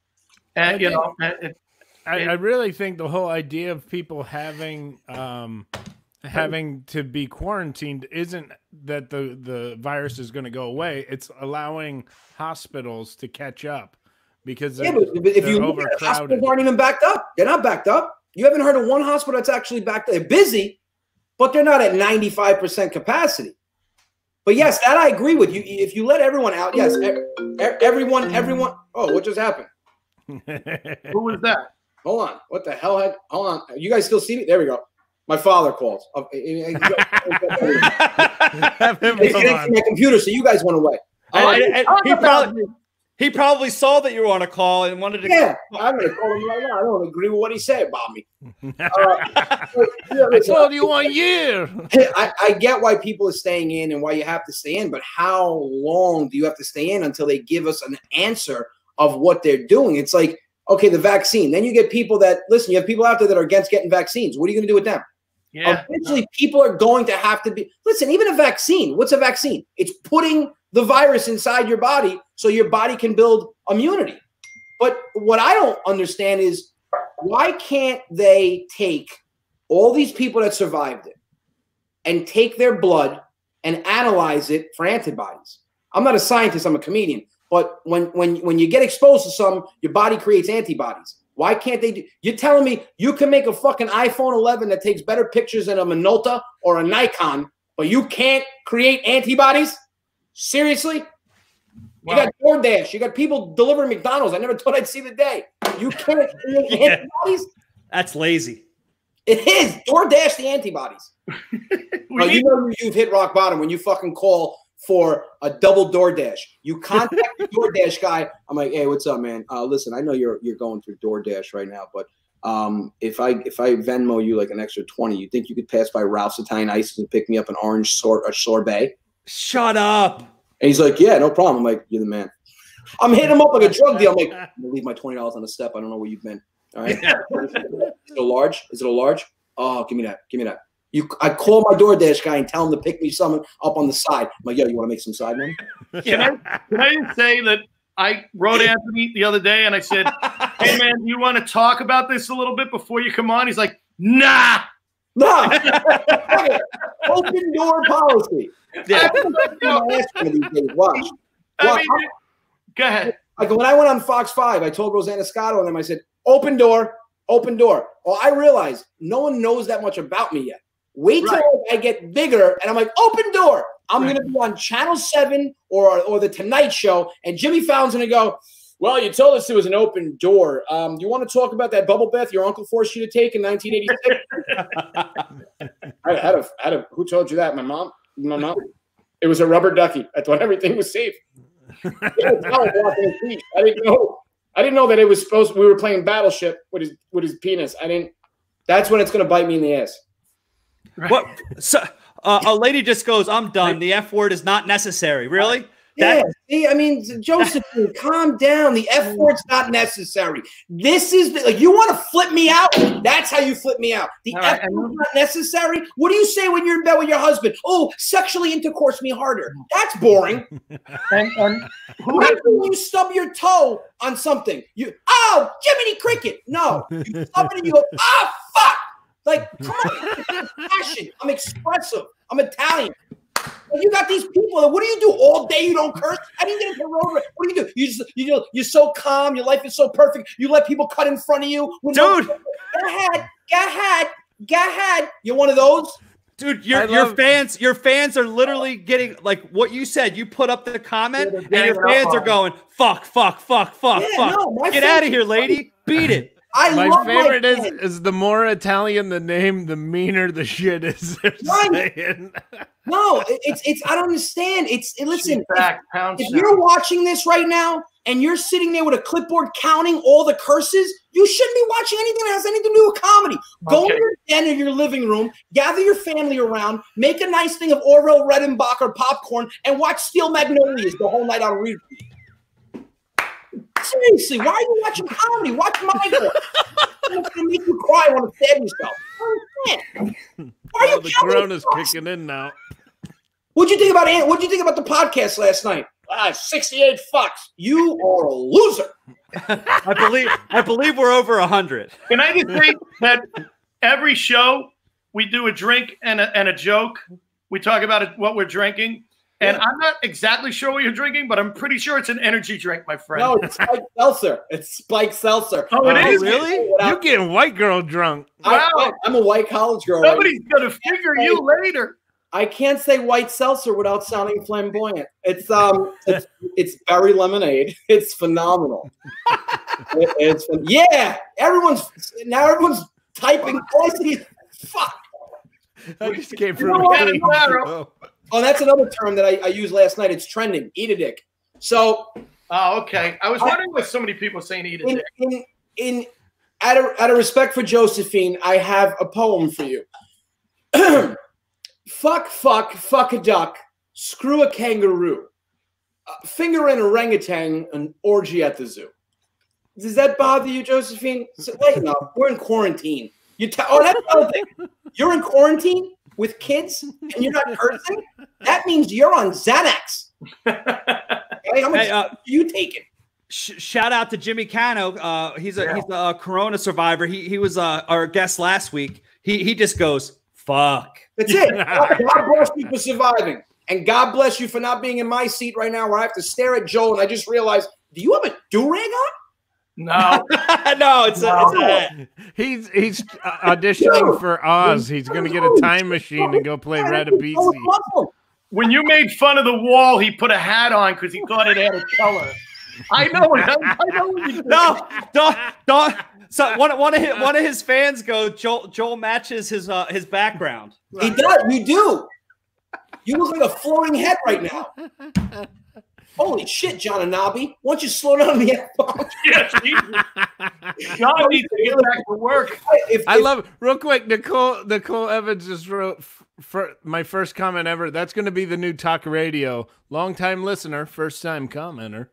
And I really think the whole idea of people having to be quarantined isn't that the virus is going to go away. It's allowing hospitals to catch up. Because but if you look at it, hospitals aren't even backed up. They're not backed up. You haven't heard of one hospital that's actually backed up. They're busy, but they're not at 95% capacity. But yes, that I agree with you. If you let everyone out, yes, everyone. Oh, what just happened? Who was that? Hold on. What the hell? Hold on. You guys still see me? There we go. My father calls. My computer, so you guys went away. He probably saw that you were on a call and wanted to. Yeah, I'm going to call him right now. I don't agree with what he said about me. I told you 1 year. I get why people are staying in and why you have to stay in, but how long do you have to stay in until they give us an answer of what they're doing? It's like, okay, the vaccine. Then you get people that, listen, you have people out there that are against getting vaccines. What are you going to do with them? Yeah. Eventually, people are going to have to be, listen, even a vaccine. What's a vaccine? It's putting the virus inside your body so your body can build immunity. But what I don't understand is why can't they take all these people that survived it and take their blood and analyze it for antibodies? I'm not a scientist, I'm a comedian. But when you get exposed to some, your body creates antibodies. Why can't they do? You're telling me you can make a fucking iPhone 11 that takes better pictures than a Minolta or a Nikon, but you can't create antibodies? Seriously? Wow. You got DoorDash. You got people delivering McDonald's. I never thought I'd see the day. You can't create antibodies? That's lazy. It is. DoorDash the antibodies. You know you've hit rock bottom when you fucking call for a double DoorDash. You contact the DoorDash guy. I'm like, hey, what's up, man? Listen, I know you're going through DoorDash right now, but if I Venmo you like an extra 20, you think you could pass by Ralph's Italian Ices and pick me up an orange sorbet? Shut up. And he's like, yeah, no problem. I'm like, you're the man. I'm hitting him up like a drug deal. I'm like, I'm gonna leave my $20 on the step. I don't know where you've been. All right. Is it a large? Is it a large? Oh, give me that. Give me that. I call my DoorDash guy and tell him to pick me something up on the side. I'm like, yo, you want to make some side money? Can I just say that I wrote Anthony the other day and I said, hey, man, do you want to talk about this a little bit before you come on? He's like, nah. No. Open door policy. Yeah. Watch. I mean, go ahead. Like when I went on Fox 5, I told Rosanna Scotto and them, I said, open door, open door. Well, I realized no one knows that much about me yet. Wait till I get bigger, and I'm like, open door. I'm going to be on Channel 7 or The Tonight Show, and Jimmy Fallon's going to go, well, you told us it was an open door. You want to talk about that bubble bath your uncle forced you to take in 1986? Who told you that? My mom? My mom. It was a rubber ducky. I thought everything was safe. I didn't know that it was supposed. We were playing Battleship with his penis. That's when it's going to bite me in the ass. What? So, a lady just goes, I'm done. The F word is not necessary. Really? Yeah. See, I mean, Josephine, calm down. The F word's not necessary. This is like you want to flip me out. That's how you flip me out. The F word's not necessary. What do you say when you're in bed with your husband? Oh, sexually intercourse me harder. That's boring. and when you stub your toe on something, oh, Jiminy Cricket. No, you stub it and you go, oh, fuck. Like, come on, I'm passion. I'm expressive. I'm Italian. And you got these people that what do you do all day? You don't curse. I didn't get into road. What do? You're so calm. Your life is so perfect. You let people cut in front of you. Dude, go ahead. You're one of those. Dude, your fans are literally getting like what you said. You put up the comment, and your fans are going, fuck. Get out of here, lady. Beat it. My favorite is the more Italian the name, the meaner the shit is. No, it's I don't understand. Listen, if you're watching this right now and you're sitting there with a clipboard counting all the curses, you shouldn't be watching anything that has anything to do with comedy. Go to your den or your living room, gather your family around, make a nice thing of Orville Redenbacher popcorn, and watch Steel Magnolias the whole night on repeat. Seriously, why are you watching comedy? Watch my girl. It's gonna make you cry. Want to stab yourself? Why are you the Corona's kicking in now. What'd you think about the podcast last night? 68 fucks. You are a loser. I believe we're over 100. Can I just say that every show we do a drink and a joke. We talk about what we're drinking. And I'm not exactly sure what you're drinking, but I'm pretty sure it's an energy drink, my friend. No, it's Spike Seltzer. It's Spike Seltzer. Oh, it is? Really? You're getting white girl drunk. Wow. I'm a white college girl. Somebody's going to figure you later. I can't say white seltzer without sounding flamboyant. It's berry lemonade. It's phenomenal. Everyone's typing. Fuck. I just came from Oh, that's another term that I used last night. It's trending. Eat a dick. So. Oh, okay. I was wondering why so many people saying eat a dick. Out of respect for Josephine, I have a poem for you. Fuck a duck. Screw a kangaroo. Finger an orangutan. An orgy at the zoo. Does that bother you, Josephine? Lighten up. We're in quarantine. That's another thing. You're in quarantine with kids and you're not cursing? That means you're on Xanax. How much are you taking? Shout out to Jimmy Cano. He's a Corona survivor. He was our guest last week. He just goes, fuck. That's it. God bless you for surviving. And God bless you for not being in my seat right now where I have to stare at Joel and I just realized, do you have a do-rag on? No. No, it's he's auditioning for Oz. He's going to get a time machine and go play Radabisi. When you made fun of the wall, he put a hat on because he thought it had a color. I know it. No, don't. So one of his fans go, Joel matches his background. He does. You do. You look like a floating head right now. Holy shit, John Anabi. Why don't you slow down the F-bomb? Yes, John needs to get back to work. I love it. Real quick, Nicole Evans just wrote, for my first comment ever. That's going to be the new talk radio. Long-time listener, first-time commenter.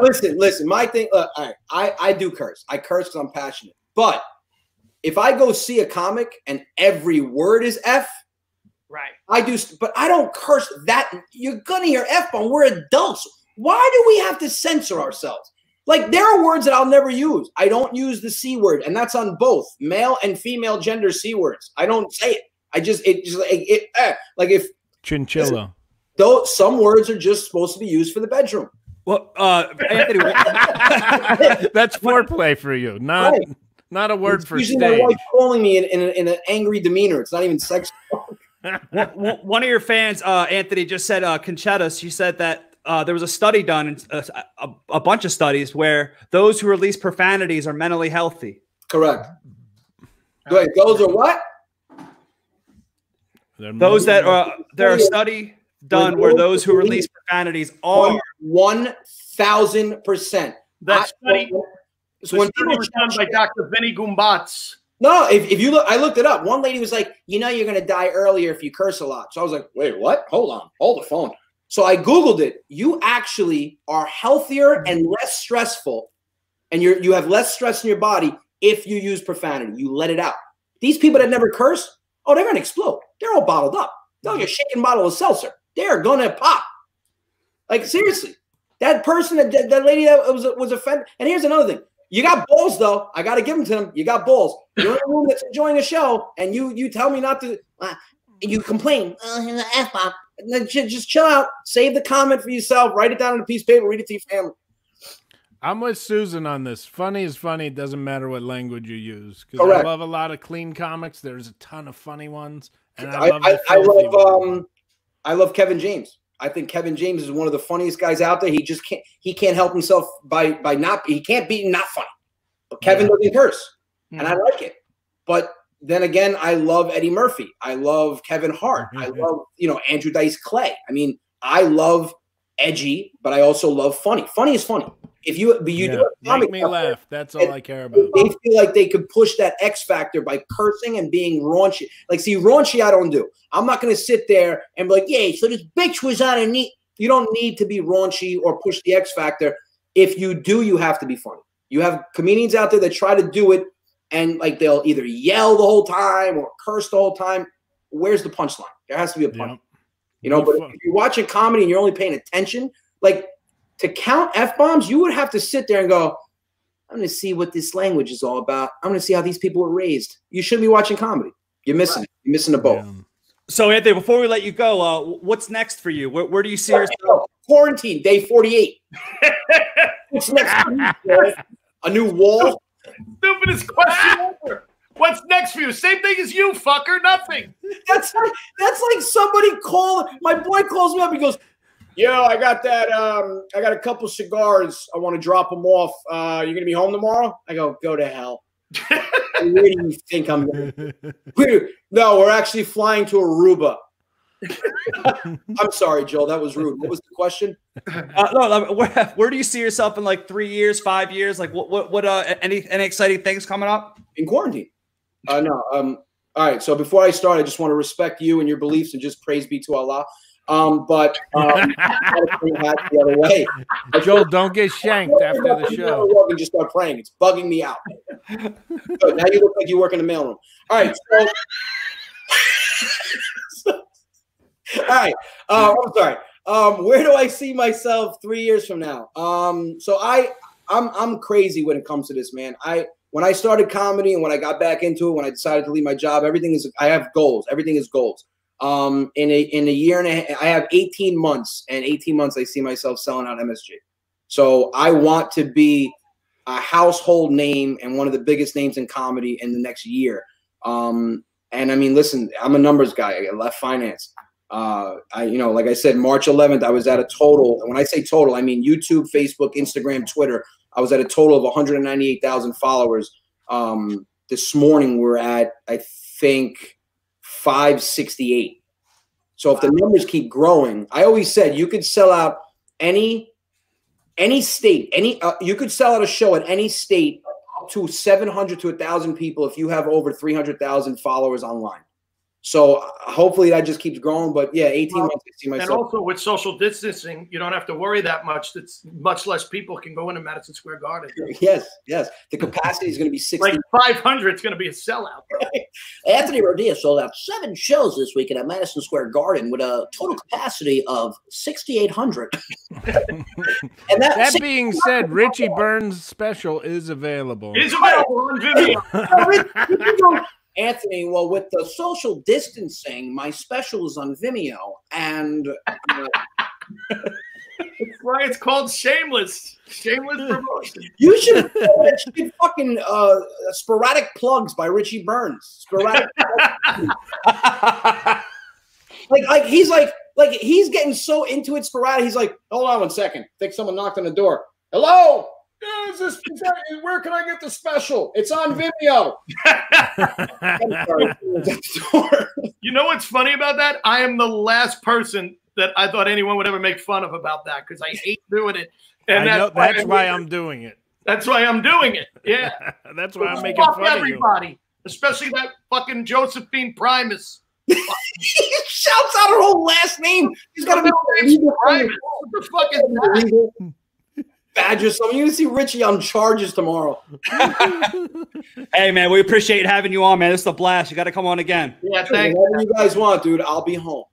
Listen. My thing. All right, I do curse. I curse because I'm passionate. But if I go see a comic and every word is F, right? I do, but I don't curse that. You're gonna hear F-bomb. We're adults. Why do we have to censor ourselves? Like, there are words that I'll never use. I don't use the C word, and that's on both male and female gender C words. I don't say it. Like if chinchilla. Though some words are just supposed to be used for the bedroom. Well, Anthony, that's foreplay for you, not a word for usually stage. my wife calling me in an angry demeanor. It's not even sexual. One of your fans, Anthony, just said Conchetta. She said that there was a study done, a bunch of studies, where those who release profanities are mentally healthy. Correct. Wait, those are what? Those that are there are a study done where those who release profanities are 1,000%. That study. So when people was done by Dr. Vinny Gumbatz. No, if you look, I looked it up. One lady was like, "You know, you're going to die earlier if you curse a lot." So I was like, "Wait, what? Hold on, hold the phone." So I Googled it. You actually are healthier and less stressful, and you have less stress in your body if you use profanity. You let it out. These people that never curse, oh, they're going to explode. They're all bottled up. They're like a shaken bottle of seltzer. They're going to pop. Like, seriously. That person, that lady that was offended. And here's another thing. You got balls, though. I got to give them to them. You got balls. You're in a room that's enjoying a show, and you tell me not to. You complain. F-bomb. Just chill out. Save the comment for yourself. Write it down on a piece of paper. Read it to your family. I'm with Susan on this. Funny is funny. It doesn't matter what language you use. Because I love a lot of clean comics. There's a ton of funny ones. And I love Kevin James. I think Kevin James is one of the funniest guys out there. He just can't help himself he can't be not funny. But Kevin doesn't curse. And I like it. But then again, I love Eddie Murphy. I love Kevin Hart. I love, Andrew Dice Clay. I mean, I love edgy, but I also love funny. Funny is funny. Do a comic, make me laugh. That's all I care about. They feel like they could push that X factor by cursing and being raunchy. Like, see, raunchy I don't do. I'm not going to sit there and be like, yeah, so this bitch was on a knee. You don't need to be raunchy or push the X factor. If you do, you have to be funny. You have comedians out there that try to do it, and like they'll either yell the whole time or curse the whole time. Where's the punchline? There has to be a punch. But if you're watching comedy and you're only paying attention, like, to count F-bombs, you would have to sit there and go, I'm going to see what this language is all about. I'm going to see how these people were raised. You shouldn't be watching comedy. You're missing it. You're missing the boat. Yeah. So, Anthony, before we let you go, what's next for you? Where do you see yourself? Quarantine, day 48. What's next? A new wall? Stupidest question ever. What's next for you? Same thing as you, fucker. Nothing. That's like somebody my boy calls me up. He goes, yo, I got that. I got a couple cigars. I want to drop them off. You gonna be home tomorrow? I go to hell. Where do you think I'm going? No, we're actually flying to Aruba. I'm sorry, Joel. That was rude. What was the question? No, where do you see yourself in like 3 years, 5 years? Like what? Any exciting things coming up? In quarantine. No. All right. So before I start, I just want to respect you and your beliefs and just praise be to Allah. But the other way. Joel, don't get shanked after the show. And just start praying. It's bugging me out. Good. Now you look like you work in the mailroom. All right. All right. I'm sorry. Where do I see myself 3 years from now? So I'm crazy when it comes to this, man. When I started comedy and when I got back into it, when I decided to leave my job, I have goals. Everything is goals. In a year and a half, I have 18 months, and 18 months I see myself selling out MSG. So I want to be a household name and one of the biggest names in comedy in the next year. And I mean, listen, I'm a numbers guy. I left finance. Like I said, March 11th, I was at a total. And when I say total, I mean YouTube, Facebook, Instagram, Twitter. I was at a total of 198,000 followers. This morning we're at, I think, 568. So if the numbers keep growing, I always said you could sell out any state, you could sell out a show at any state up to 700 to 1,000 people if you have over 300,000 followers online. So hopefully that just keeps growing. But yeah, 18 months I see myself. And also with social distancing, you don't have to worry that much. That's much less people can go into Madison Square Garden. Yes, yes. The capacity is going to be 60. Like 500, it's going to be a sellout. Anthony Rodia sold out 7 shows this weekend at Madison Square Garden with a total capacity of 6,800. And that being said, Richie Burns' special is available. It is available on Vimeo. Anthony, well, with the social distancing, my special is on Vimeo, and it's why it's called Shameless. Shameless promotion. You should fucking sporadic plugs by Richie Burns. Sporadic. like he's getting so into it sporadic. He's like, hold on one second. I think someone knocked on the door. Hello. Where can I get the special? It's on Vimeo. You know what's funny about that? I am the last person that I thought anyone would ever make fun of about that because I hate doing it. And that's why I'm doing it. That's why I'm doing it. Yeah. That's why I'm making fun everybody, of you. Especially that fucking Josephine Primus. He shouts out her whole last name. He's got to be Primus. What the fuck is that? Badger, so you see Richie on charges tomorrow. Hey man, we appreciate having you on, man. This is a blast. You got to come on again. Yeah, thanks. Whatever you guys want, dude. I'll be home.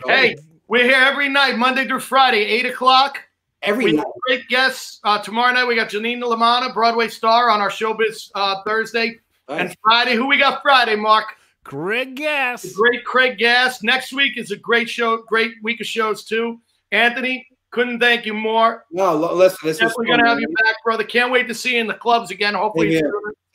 Hey, we're here every night, Monday through Friday, 8 o'clock. Every night. Great guests. Tomorrow night we got Janine LaManna, Broadway star, on our Showbiz Thursday. Nice. And Friday, who we got Friday, Mark? Craig Gass. The great Craig Gass. Next week is a great show, great week of shows too. Anthony, couldn't thank you more. No, listen, this is we're gonna have you back, brother. Can't wait to see you in the clubs again. Hopefully,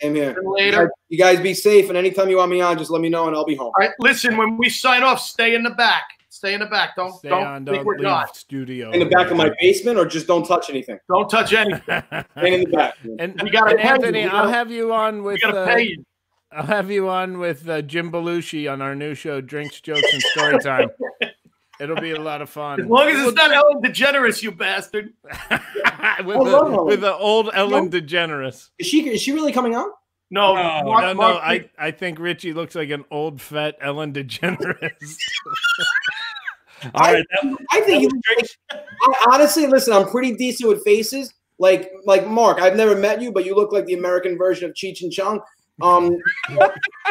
Same here. Later. You guys be safe, and anytime you want me on, just let me know, and I'll be home. All right, listen. When we sign off, stay in the back. Stay in the back. Don't think we're done. Studio. In the back of my basement, or just don't touch anything. Don't touch anything. Stay in the back. And we got Anthony, I'll have you on with. We gotta pay you. I'll have you on with Jim Belushi on our new show, Drinks, Jokes, and Storytime. It'll be a lot of fun. As long as it's not Ellen DeGeneres, you bastard. with the old Ellen DeGeneres. Is she really coming out? No. I think Richie looks like an old fat Ellen DeGeneres. All right. I think honestly, listen, I'm pretty decent with faces. Like Mark, I've never met you, but you look like the American version of Cheech and Chong. I'm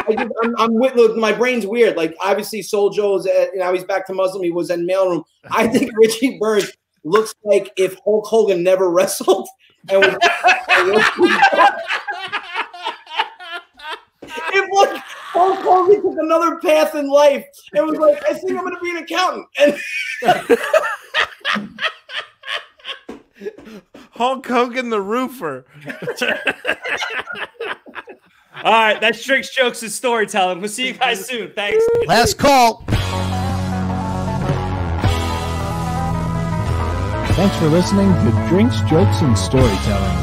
with my brain's weird. Like obviously, Souljo's now he's back to Muslim. He was in mailroom. I think Richie Burns looks like if Hulk Hogan never wrestled. And if Hulk Hogan took another path in life, it was like I think I'm going to be an accountant. And Hulk Hogan the roofer. All right, that's Drinks, Jokes, and Storytelling. We'll see you guys soon. Thanks. Last call. Thanks for listening to Drinks, Jokes, and Storytelling.